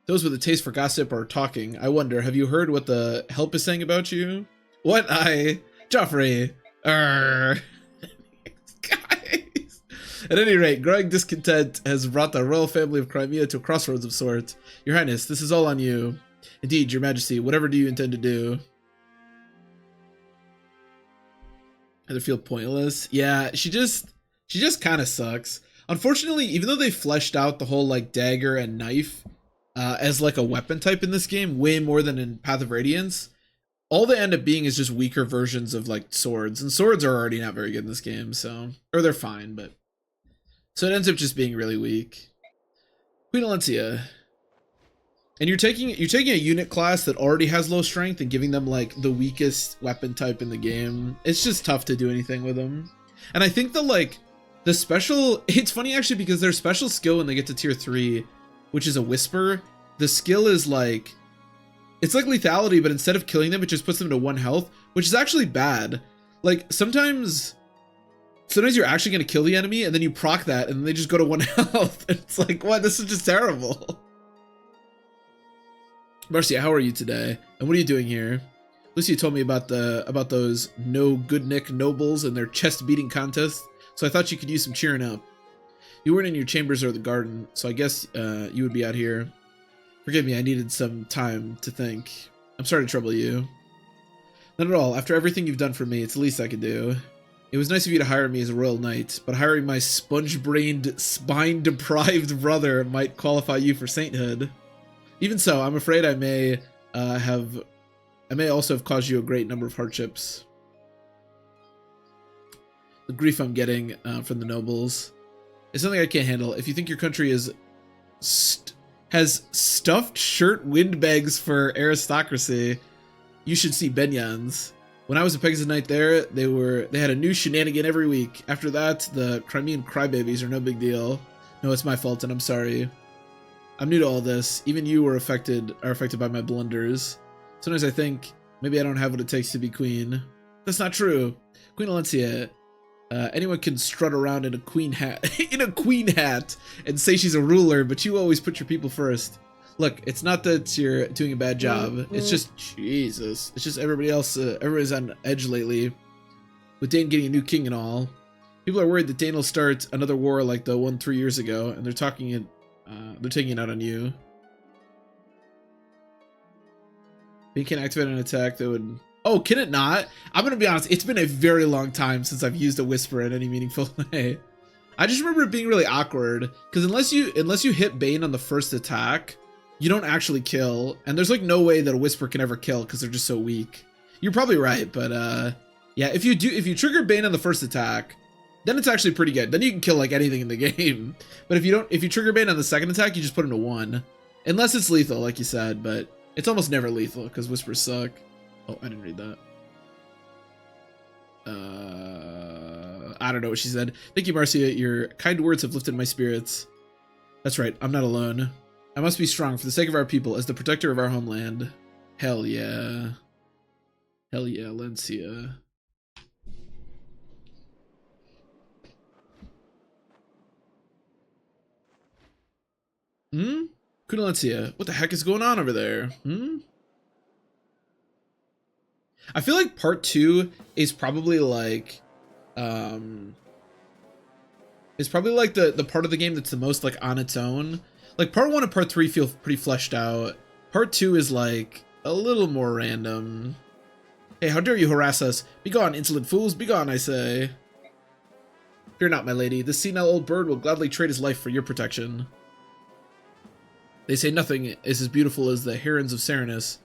Those with a taste for gossip are talking. I wonder, have you heard what the help is saying about you? What Joffrey. Guys. At any rate, growing discontent has brought the royal family of Crimea to a crossroads of sorts. Your Highness, this is all on you. Indeed, Your Majesty, whatever do you intend to do? Either feel pointless? Yeah, she just kind of sucks. Unfortunately, even though they fleshed out the whole like dagger and knife as like a weapon type in this game, way more than in Path of Radiance, all they end up being is just weaker versions of like swords, and swords are already not very good in this game, so, or they're fine, but so it ends up just being really weak. Queen Elincia, and you're taking a unit class that already has low strength and giving them like the weakest weapon type in the game. It's just tough to do anything with them. And I think the special, it's funny actually because their special skill when they get to tier 3, which is a whisper, the skill is like, it's like lethality, but instead of killing them, it just puts them to 1 health, which is actually bad. Like sometimes you're actually going to kill the enemy and then you proc that and they just go to 1 health. It's like, what? This is just terrible. Marcia, how are you today? And what are you doing here? Lucia told me about those no good Nick nobles and their chest beating contest, so I thought you could use some cheering up. You weren't in your chambers or the garden, so I guess you would be out here. Forgive me, I needed some time to think. I'm sorry to trouble you. Not at all. After everything you've done for me, it's the least I could do. It was nice of you to hire me as a royal knight, but hiring my sponge-brained, spine-deprived brother might qualify you for sainthood. Even so, I'm afraid I may also have caused you a great number of hardships. The grief I'm getting from the nobles is something I can't handle. If you think your country has stuffed shirt windbags for aristocracy, You should see Benyans. When I was a Pegasus Knight there, they had a new shenanigan every week. After that, the Crimean crybabies are no big deal. No, it's my fault, and I'm sorry. I'm new to all this. Even you are affected by my blunders. Sometimes I think maybe I don't have what it takes to be queen. That's not true. Queen Alencia, anyone can strut around in a queen hat, and say she's a ruler, but you always put your people first. Look, it's not that you're doing a bad job. It's just, Jesus. It's just everybody else, everybody's on edge lately. With Dane getting a new king and all. People are worried that Dane will start another war like the one 3 years ago, and they're taking it out on you. You can activate an attack that would... Oh, can it not? I'm gonna be honest, it's been a very long time since I've used a whisper in any meaningful way. I just remember it being really awkward, because unless you hit Bane on the first attack, you don't actually kill, and there's like no way that a whisper can ever kill because they're just so weak. You're probably right, but yeah, if you trigger Bane on the first attack, then it's actually pretty good. Then you can kill like anything in the game. But if you trigger Bane on the second attack, you just put him to 1. Unless it's lethal, like you said, but it's almost never lethal because whispers suck. Oh, I didn't read that. I don't know what she said. Thank you, Marcia. Your kind words have lifted my spirits. That's right, I'm not alone. I must be strong for the sake of our people as the protector of our homeland. Hell yeah. Hell yeah, Alencia. Queen Alencia, what the heck is going on over there? I feel like part 2 is probably like the part of the game that's the most like on its own. Like part 1 and part 3 feel pretty fleshed out. Part 2 is like a little more random. Hey, how dare you harass us? Begone, insolent fools, begone, I say. Fear not, my lady. This senile old bird will gladly trade his life for your protection. They say nothing is as beautiful as the herons of Serenus,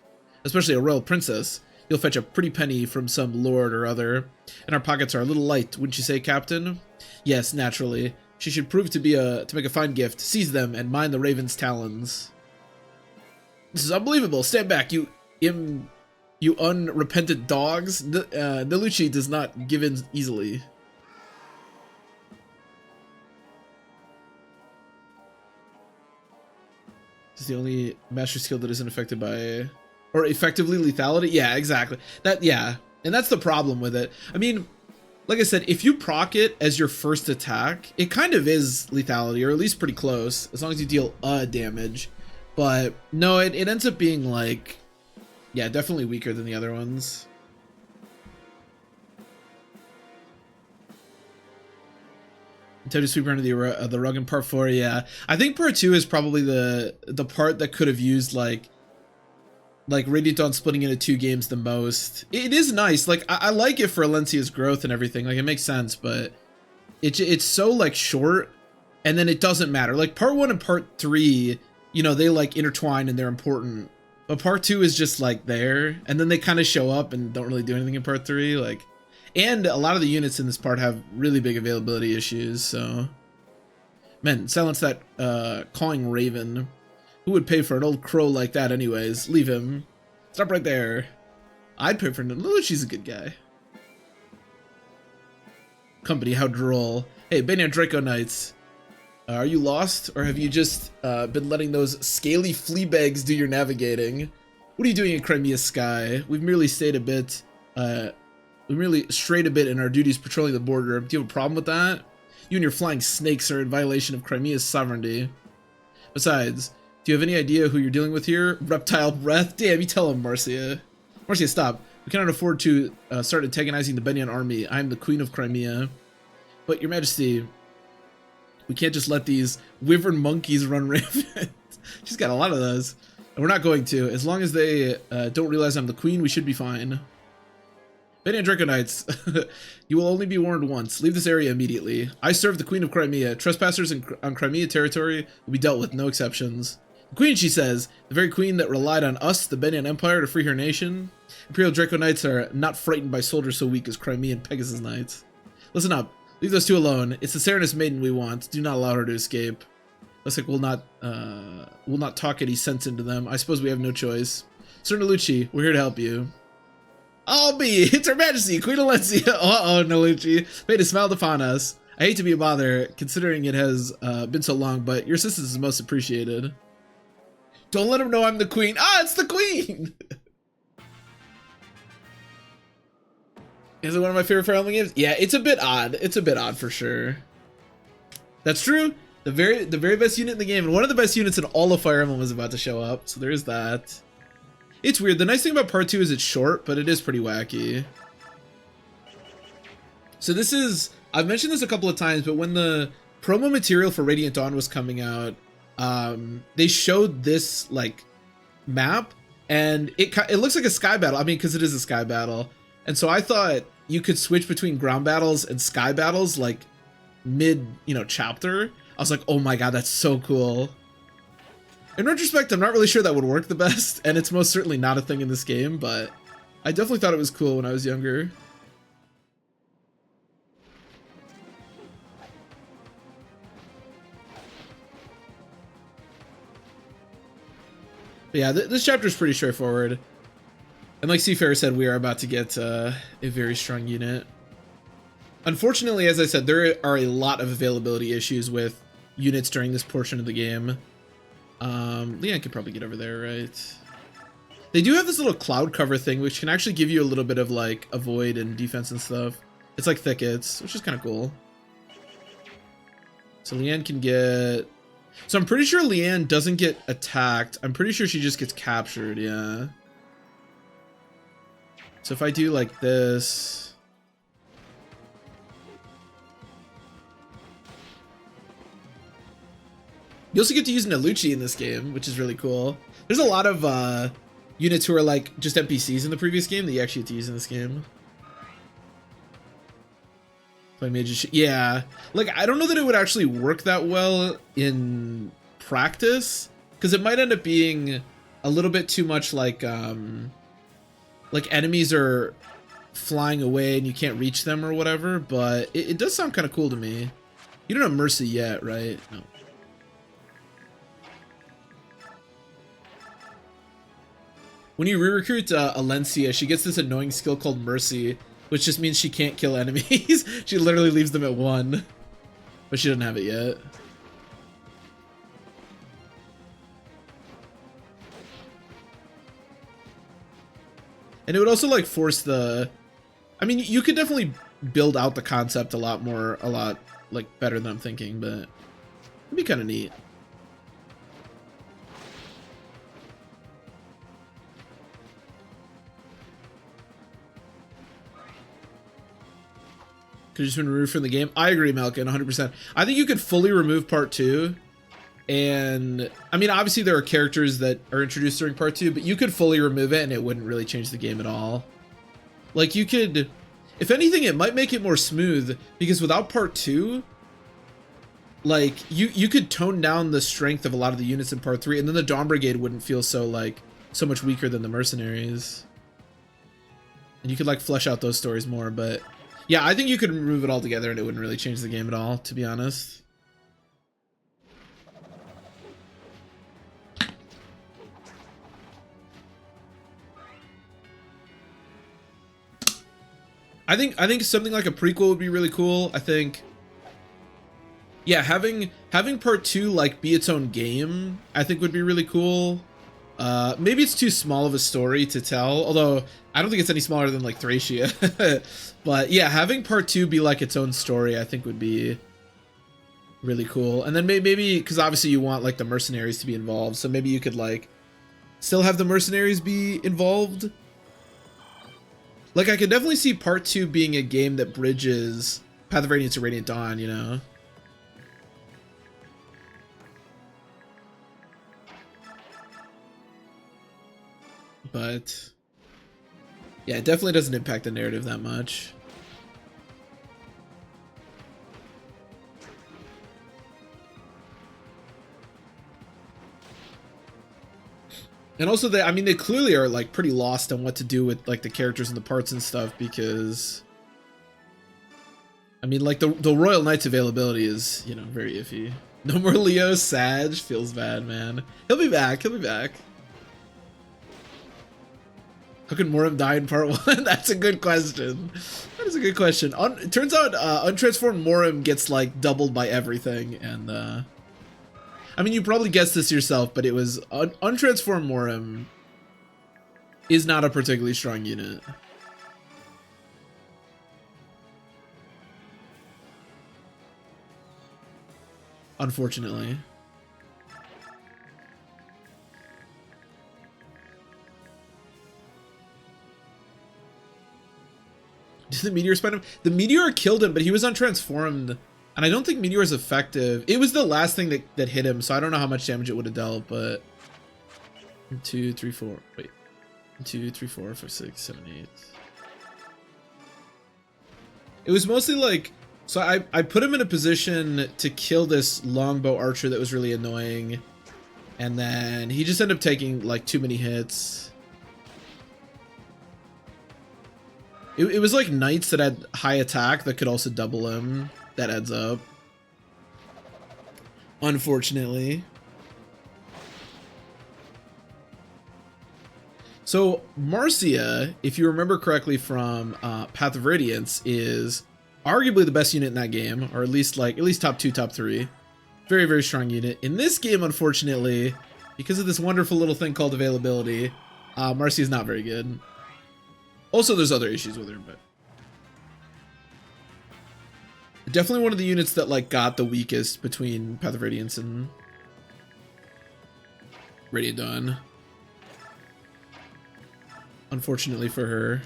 especially a royal princess. You'll fetch a pretty penny from some lord or other, and our pockets are a little light, wouldn't you say, Captain? Yes, naturally. She should prove to make a fine gift. Seize them and mind the raven's talons. This is unbelievable. Stand back, you unrepentant dogs. Nalucci does not give in easily. This is the only master skill that isn't affected by, or effectively lethality. Yeah, exactly. Yeah, and that's the problem with it. I mean, like I said, if you proc it as your first attack, it kind of is lethality, or at least pretty close, as long as you deal damage. But no, it ends up being like, yeah, definitely weaker than the other ones. Time to sweep around to the rug in part 4. Yeah, I think part 2 is probably the part that could have used like Radiant Dawn splitting into 2 games the most. It is nice. Like I like it for Alencia's growth and everything. Like it makes sense, but it's so like short, and then it doesn't matter. Like part 1 and part 3, you know, they like intertwine and they're important. But part 2 is just like there, and then they kind of show up and don't really do anything in part 3. Like. And a lot of the units in this part have really big availability issues, so... Man, silence that cawing raven. Who would pay for an old crow like that anyways? Leave him. Stop right there. I'd pay for him. She's a good guy. Company, how droll. Hey, Banyan Draco Knights. Are you lost? Or have you just been letting those scaly flea bags do your navigating? What are you doing in Crimea's sky? We've merely stayed a bit... We really strayed a bit in our duties patrolling the border. Do you have a problem with that? You and your flying snakes are in violation of Crimea's sovereignty. Besides, do you have any idea who you're dealing with here? Reptile breath? Damn, you tell him, Marcia. Marcia, stop. We cannot afford to start antagonizing the Benyan army. I am the Queen of Crimea. But, Your Majesty, we can't just let these wyvern monkeys run rampant. She's got a lot of those. And we're not going to. As long as they don't realize I'm the Queen, we should be fine. Banyan Draco Knights, you will only be warned once. Leave this area immediately. I serve the Queen of Crimea. Trespassers on Crimea territory will be dealt with, no exceptions. The Queen, she says, the very Queen that relied on us, the Benyan Empire, to free her nation. Imperial Draco Knights are not frightened by soldiers so weak as Crimean Pegasus Knights. Listen up. Leave those 2 alone. It's the Serenus maiden we want. Do not allow her to escape. Looks like we'll not talk any sense into them. I suppose we have no choice. Sir Nalucci, we're here to help you. It's Her Majesty, Queen Alencia. Uh-oh, Nalucci. Fate has smiled upon us. I hate to be a bother, considering it has been so long, but your assistance is most appreciated. Don't let him know I'm the queen. Ah, it's the queen! Is it one of my favorite Fire Emblem games? Yeah, it's a bit odd. It's a bit odd for sure. That's true. The very best unit in the game, and one of the best units in all of Fire Emblem is about to show up, so there's that. It's weird. The nice thing about part 2 is it's short, but it is pretty wacky. So this is, I've mentioned this a couple of times, but when the promo material for Radiant Dawn was coming out, they showed this like map, and it looks like a sky battle. I mean, because it is a sky battle, and so I thought you could switch between ground battles and sky battles like mid, chapter. I was like, oh my god, that's so cool. In retrospect, I'm not really sure that would work the best, and it's most certainly not a thing in this game, but I definitely thought it was cool when I was younger. But yeah, this chapter is pretty straightforward. And like Seafarer said, we are about to get a very strong unit. Unfortunately, as I said, there are a lot of availability issues with units during this portion of the game. Leanne could probably get over there, right? They do have this little cloud cover thing, which can actually give you a little bit of like avoid and defense and stuff. It's like thickets, which is kind of cool. So Leanne can get... So I'm pretty sure Leanne doesn't get attacked. I'm pretty sure she just gets captured, yeah. So if I do like this... You also get to use Nalucci in this game, which is really cool. There's a lot of units who are like just NPCs in the previous game that you actually get to use in this game. Yeah, like I don't know that it would actually work that well in practice, because it might end up being a little bit too much like enemies are flying away and you can't reach them or whatever, but it does sound kind of cool to me. You don't have Mercy yet, right? No. When you re-recruit Alencia, she gets this annoying skill called Mercy, which just means she can't kill enemies. She literally leaves them at 1. But she doesn't have it yet. And it would also like force the... I mean, you could definitely build out the concept a lot like better than I'm thinking, but it'd be kind of neat. Could just been removed from the game. I agree, Malkin, 100%. I think you could fully remove part 2. And I mean, obviously there are characters that are introduced during part 2, but you could fully remove it and it wouldn't really change the game at all. Like you could, if anything, it might make it more smooth, because without part 2, like you could tone down the strength of a lot of the units in part 3, and then the Dawn Brigade wouldn't feel so much weaker than the mercenaries. And you could like flesh out those stories more, but yeah, I think you could remove it all together and it wouldn't really change the game at all, to be honest. I think something like a prequel would be really cool. I think, yeah, having part 2 like be its own game, I think would be really cool. Maybe it's too small of a story to tell, although I don't think it's any smaller than like Thracia. But yeah, having part 2 be like its own story, I think would be really cool. And then maybe, because obviously you want like the mercenaries to be involved, so maybe you could like still have the mercenaries be involved. Like I could definitely see part 2 being a game that bridges Path of Radiance to Radiant Dawn, you know? But yeah, it definitely doesn't impact the narrative that much. And also I mean, they clearly are like pretty lost on what to do with like the characters and the parts and stuff, because I mean, like the Royal Knight's availability is, you know, very iffy. No more Leo. Sag feels bad, man. He'll be back. He'll be back. How could Morim die in part 1? That's a good question. That is a good question. It turns out untransformed Morim gets like doubled by everything, and I mean, you probably guessed this yourself, but it was untransformed Morim is not a particularly strong unit. Unfortunately. Did the meteor spine him? The meteor killed him, but he was untransformed, and I don't think meteor is effective. It was the last thing that hit him, so I don't know how much damage it would have dealt, but 1, 2, 3, 4. Wait. 1, 2, 3, 4, 5, 6, 7, 8. It was mostly like, so I put him in a position to kill this longbow archer that was really annoying, and then he just ended up taking like too many hits. It was like knights that had high attack that could also double him. That adds up. Unfortunately. So Marcia, if you remember correctly from Path of Radiance, is arguably the best unit in that game, or at least top 2, top 3. Very, very strong unit. In this game, unfortunately, because of this wonderful little thing called availability, Marcia is not very good. Also, there's other issues with her, but definitely one of the units that like got the weakest between Path of Radiance and Radiant Dawn. Unfortunately for her.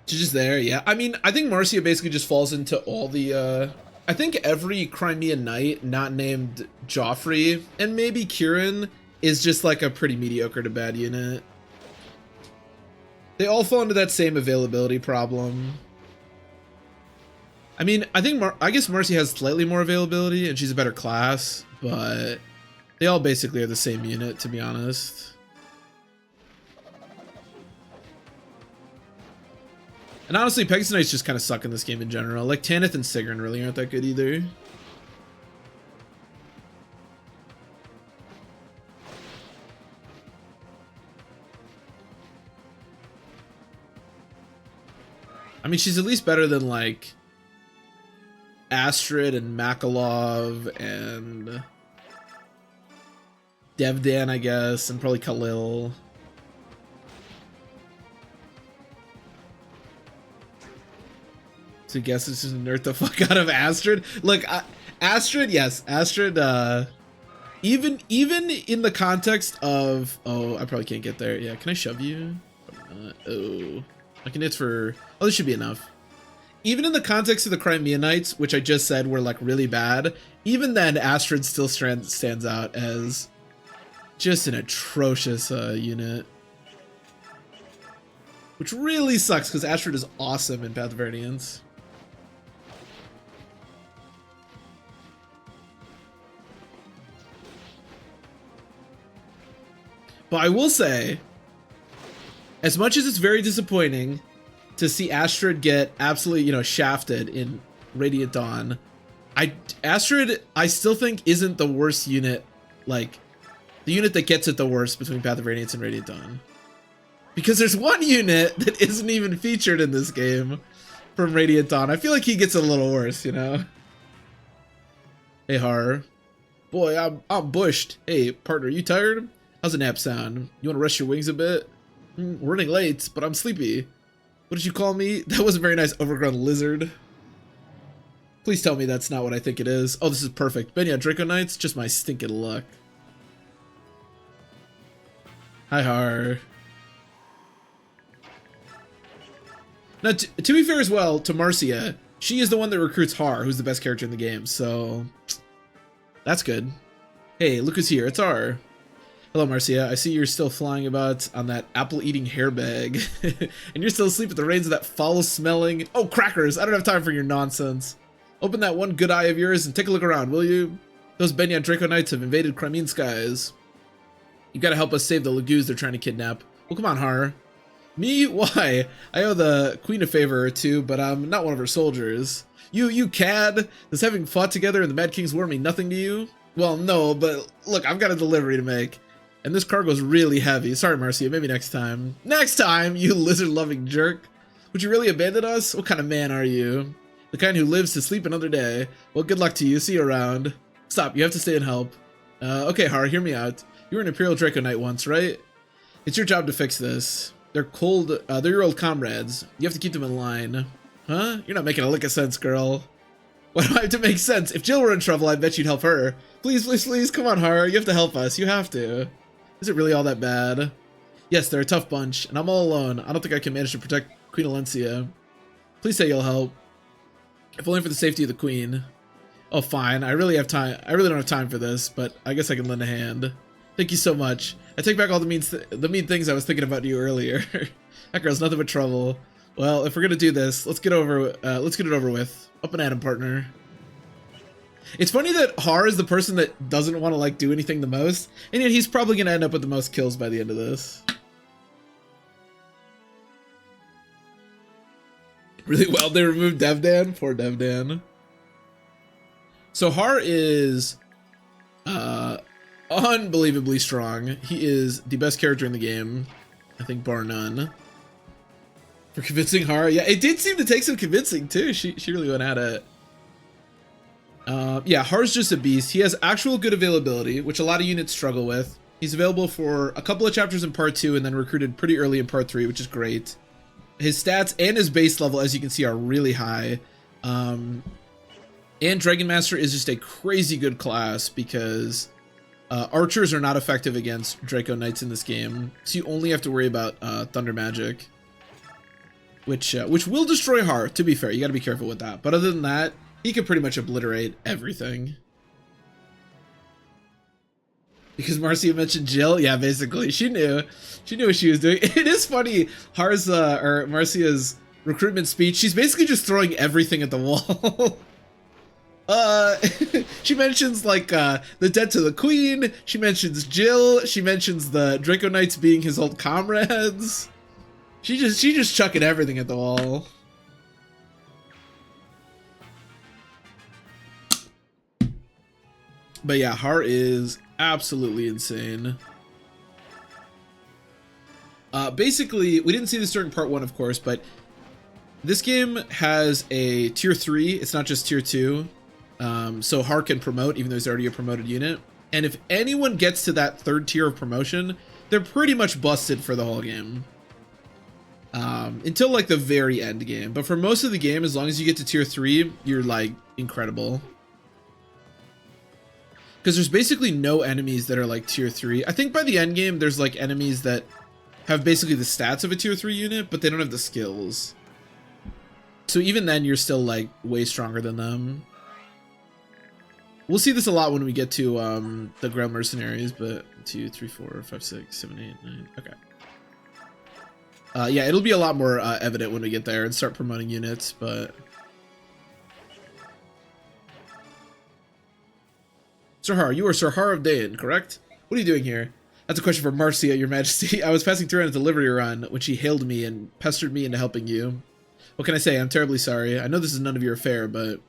She's just there, yeah. I mean, I think Marcia basically just falls into all the I think every Crimean Knight not named Joffrey and maybe Kieran is just like a pretty mediocre to bad unit. They all fall into that same availability problem. I mean, I guess Marcia has slightly more availability and she's a better class, but they all basically are the same unit, to be honest. And honestly, Pegasus Knights just kind of suck in this game in general. Like, Tanith and Sigrun really aren't that good either. I mean, she's at least better than, like, Astrid and Makalov and Devdan, I guess, and probably Khalil. So I guess this is nerd the fuck out of Astrid. Look, Astrid, yes, Astrid. Even in the context of, oh, I probably can't get there. Yeah, can I shove you? Probably not. Oh, I can hit for. Oh, this should be enough. Even in the context of the Crimean Knights, which I just said were like really bad, even then Astrid still stands out as just an atrocious unit. Which really sucks because Astrid is awesome in Path of Radiance. But I will say, as much as it's very disappointing to see Astrid get absolutely, shafted in Radiant Dawn, Astrid, I still think isn't the worst unit, like, the unit that gets it the worst between Path of Radiance and Radiant Dawn. Because there's one unit that isn't even featured in this game from Radiant Dawn. I feel like he gets a little worse, Hey, Har. Boy, I'm bushed. Hey, partner, you tired? How's a nap sound? You want to rest your wings a bit? We're running late, but I'm sleepy. What did you call me? That was a very nice overgrown lizard. Please tell me that's not what I think it is. Oh, this is perfect. Benya Draco Knights, just my stinking luck. Hi, Har. Now, to be fair as well, to Marcia, she is the one that recruits Har, who's the best character in the game, so that's good. Hey, look who's here. It's Har. Hello, Marcia. I see you're still flying about on that apple-eating hairbag. And you're still asleep at the reins of that foul-smelling... Oh, crackers! I don't have time for your nonsense. Open that one good eye of yours and take a look around, will you? Those Benya Draco Knights have invaded Crimean skies. You gotta help us save the Lagoos they're trying to kidnap. Well, come on, Har. Me? Why? I owe the Queen a favor or two, but I'm not one of her soldiers. You cad! Does having fought together in the Mad King's War mean nothing to you? Well, no, but look, I've got a delivery to make. And this cargo's really heavy. Sorry, Marcia, maybe next time. Next time, you lizard-loving jerk. Would you really abandon us? What kind of man are you? The kind who lives to sleep another day. Well, good luck to you. See you around. Stop, you have to stay and help. Okay, Har, hear me out. You were an Imperial Draco Knight once, right? It's your job to fix this. They're your old comrades. You have to keep them in line. Huh? You're not making a lick of sense, girl. Why do I have to make sense? If Jill were in trouble, I bet you'd help her. Please, please, please, come on, Har. You have to help us. You have to. Is it really all that bad? Yes, they're a tough bunch, and I'm all alone. I don't think I can manage to protect Queen Alencia. Please say you'll help. If only for the safety of the Queen. Oh, fine. I really don't have time for this, but I guess I can lend a hand. Thank you so much. I take back all the mean things I was thinking about you earlier. That girl's nothing but trouble. Well, if we're gonna do this, let's get it over with. Up and at him, partner. It's funny that Har is the person that doesn't want to like do anything the most, and yet he's probably gonna end up with the most kills by the end of this. Really well, they removed Devdan. Poor Devdan. So Har is unbelievably strong. He is the best character in the game, I think, bar none. For convincing Har, yeah, it did seem to take some convincing too. She really went at it. Yeah, Har's just a beast. He has actual good availability, which a lot of units struggle with. He's available for a couple of chapters in part 2 and then recruited pretty early in part 3, which is great. His stats and his base level, as you can see, are really high. And Dragon Master is just a crazy good class because archers are not effective against Draco Knights in this game, so you only have to worry about Thunder Magic, which will destroy Har. To be fair, you got to be careful with that. But other than that, he can pretty much obliterate everything. Because Marcia mentioned Jill, yeah, basically she knew what she was doing. It is funny, Har's or Marcia's recruitment speech. She's basically just throwing everything at the wall. She mentions like the debt to the Queen. She mentions Jill. She mentions the Draco Knights being his old comrades. She just chucking everything at the wall. But yeah, Har is absolutely insane. Basically, we didn't see this during part 1, of course, but this game has a tier 3. It's not just tier 2. So Har can promote, even though he's already a promoted unit. And if anyone gets to that 3rd tier of promotion, they're pretty much busted for the whole game. Until like the very end game. But for most of the game, as long as you get to tier 3, you're like incredible. Because there's basically no enemies that are like tier 3. I think by the end game, there's like enemies that have basically the stats of a tier 3 unit, but they don't have the skills. So even then, you're still like way stronger than them. We'll see this a lot when we get to the Ground Mercenaries, but 2, 3, 4, 5, 6, 7, 8, 9. Okay. Yeah, it'll be a lot more evident when we get there and start promoting units, but... Sir Har, you are Sir Har of Dain, correct? What are you doing here? That's a question for Marcia, your majesty. I was passing through on a delivery run when she hailed me and pestered me into helping you. What can I say? I'm terribly sorry. I know this is none of your affair, but...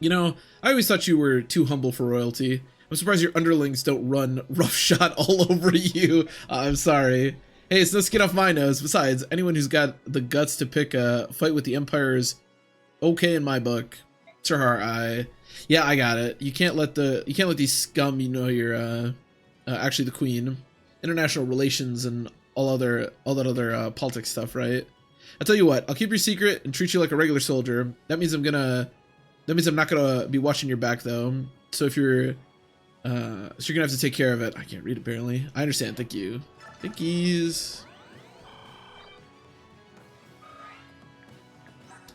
You know, I always thought you were too humble for royalty. I'm surprised your underlings don't run roughshod all over you. I'm sorry. Hey, it's no skin off my nose. Besides, anyone who's got the guts to pick a fight with the Empire is okay in my book. Sir Har, yeah, I got it. You can't let these scum, you know, you're actually the Queen, international relations and all that other politics stuff, right? I'll tell you what. I'll keep your secret and treat you like a regular soldier. That means I'm not gonna be watching your back though. So if you're gonna have to take care of it. I can't read apparently. I understand. Thank you. Thankies.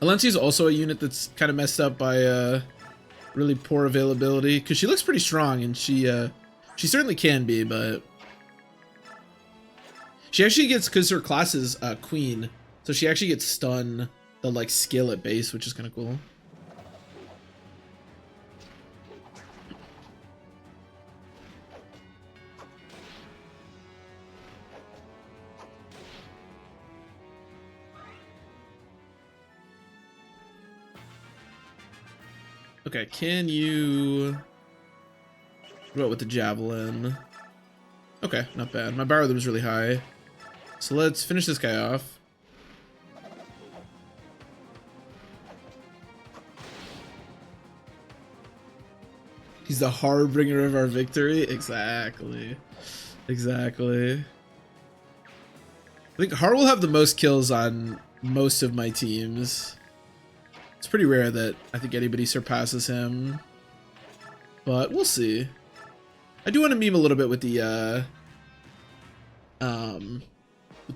Alencia is also a unit that's kind of messed up by really poor availability because she looks pretty strong and she certainly can be, but she actually gets, because her class is Queen, so she actually gets stun the like skill at base, which is kind of cool. Okay, can you... What about with the javelin? Okay, not bad. My bar rhythm is really high. So let's finish this guy off. He's the harbinger of our victory. Exactly. Exactly. I think Har will have the most kills on most of my teams. It's pretty rare that I think anybody surpasses him. But we'll see. I do want to meme a little bit with the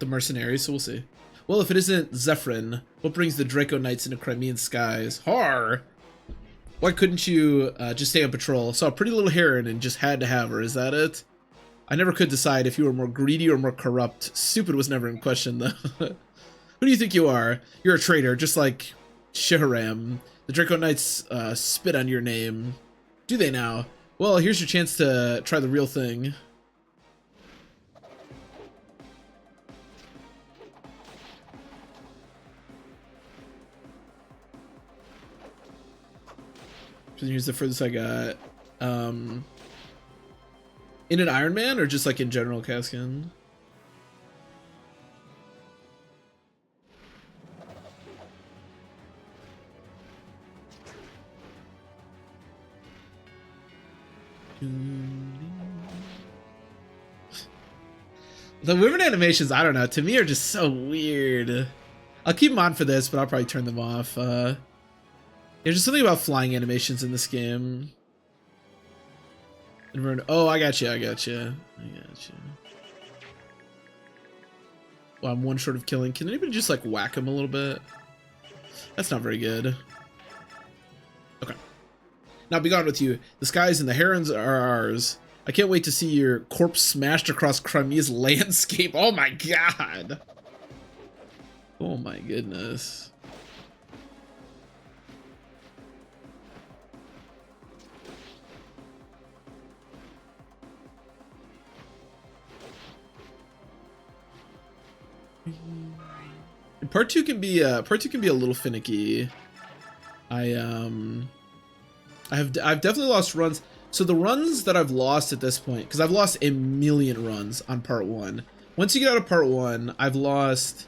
mercenaries, so we'll see. Well, if it isn't Zephyrin, what brings the Draco Knights into Crimean skies? Har! Why couldn't you just stay on patrol? Saw a pretty little heron and just had to have her, is that it? I never could decide if you were more greedy or more corrupt. Stupid was never in question, though. Who do you think you are? You're a traitor, just like Shiharam. The Draco Knights spit on your name. Do they now? Well, here's your chance to try the real thing. Here's the furthest I got. In an Iron Man or just like in general, Kaskin? The women animations, I don't know, to me are just so weird. I'll keep them on for this, but I'll probably turn them off. There's just something about flying animations in this game. Oh, I got you. Well, I'm one short of killing. Can anybody just like whack him a little bit? That's not very good. Okay. Now be gone with you. The skies and the herons are ours. I can't wait to see your corpse smashed across Crimea's landscape. Oh my god. Oh my goodness. Part two can be a little finicky. I've definitely lost runs. So the runs that I've lost at this point, because I've lost a million runs on part one. Once you get out of part one, I've lost,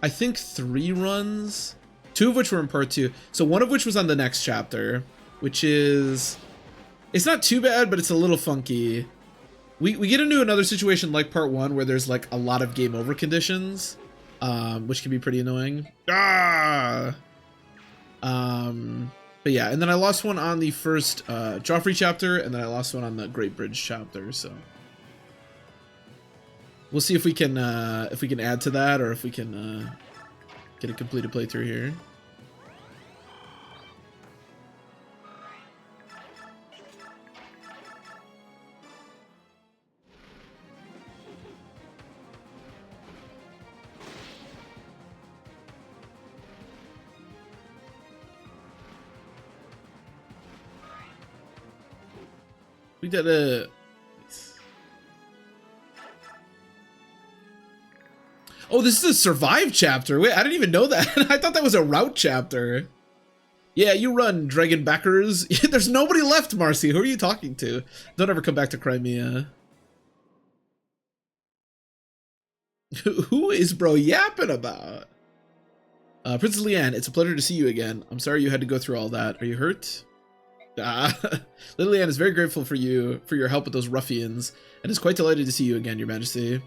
I think, 3 runs, 2 of which were in part 2. So one of which was on the next chapter, which is, it's not too bad, but it's a little funky. We get into another situation like part 1 where there's like a lot of game over conditions, which can be pretty annoying. But yeah, and then I lost one on the first Joffrey chapter, and then I lost one on the Great Bridge chapter. So we'll see if we can add to that, or if we can get a completed playthrough here. We did a... Oh, this is a survive chapter. Wait, I didn't even know that. I thought that was a route chapter. Yeah, you run, dragon backers. There's nobody left, Marcy. Who are you talking to? Don't ever come back to Crimea. Who is bro yapping about? Princess Leanne, it's a pleasure to see you again. I'm sorry you had to go through all that. Are you hurt? Little Leanne is very grateful for your help with those ruffians, and is quite delighted to see you again, Your Majesty.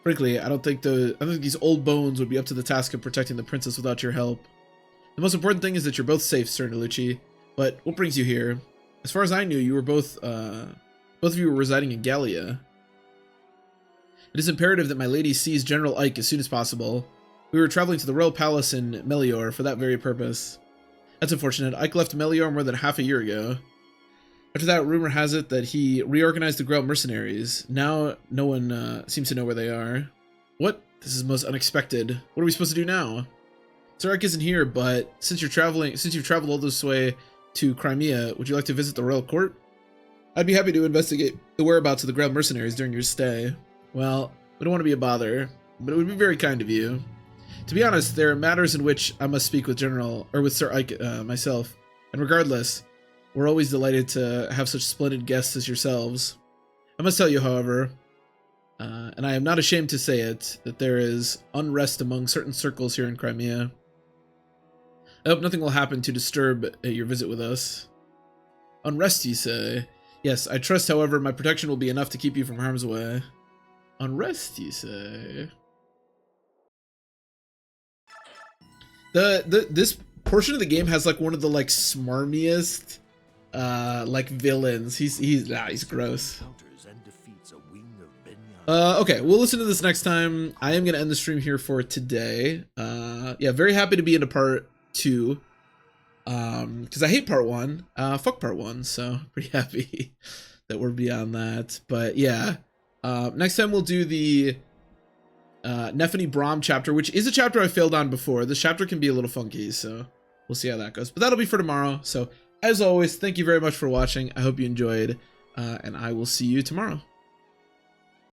Frankly, I don't think these old bones would be up to the task of protecting the princess without your help. The most important thing is that you're both safe, Sir Nalucci. But what brings you here? As far as I knew, you were both of you were residing in Gallia. It is imperative that my lady sees General Ike as soon as possible. We were traveling to the royal palace in Melior for that very purpose. That's unfortunate. Ike left Melior more than half a year ago. After that, rumor has it that he reorganized the Grail mercenaries. Now, no one seems to know where they are. What? This is most unexpected. What are we supposed to do now? Sir Ike isn't here, but since you've traveled all this way to Crimea, would you like to visit the royal court? I'd be happy to investigate the whereabouts of the Grail mercenaries during your stay. Well, we don't want to be a bother, but it would be very kind of you. To be honest, there are matters in which I must speak with Sir Ike myself, and regardless, We're always delighted to have such splendid guests as yourselves. I must tell you, however, and I am not ashamed to say it, that there is unrest among certain circles here in Crimea. I hope nothing will happen to disturb your visit with us. Unrest, you say? Yes, I trust, however, my protection will be enough to keep you from harm's way. Unrest, you say? This portion of the game has like one of the like smarmiest like villains. He's gross. Okay, we'll listen to this next time. I am gonna end the stream here for today. Yeah, very happy to be into part 2. Because I hate part 1. Fuck part 1, so pretty happy that we're beyond that. But yeah, next time we'll do the Nephany Braum chapter, which is a chapter I failed on before. This chapter can be a little funky, so we'll see how that goes. But that'll be for tomorrow. So as always, thank you very much for watching. I hope you enjoyed, and I will see you tomorrow.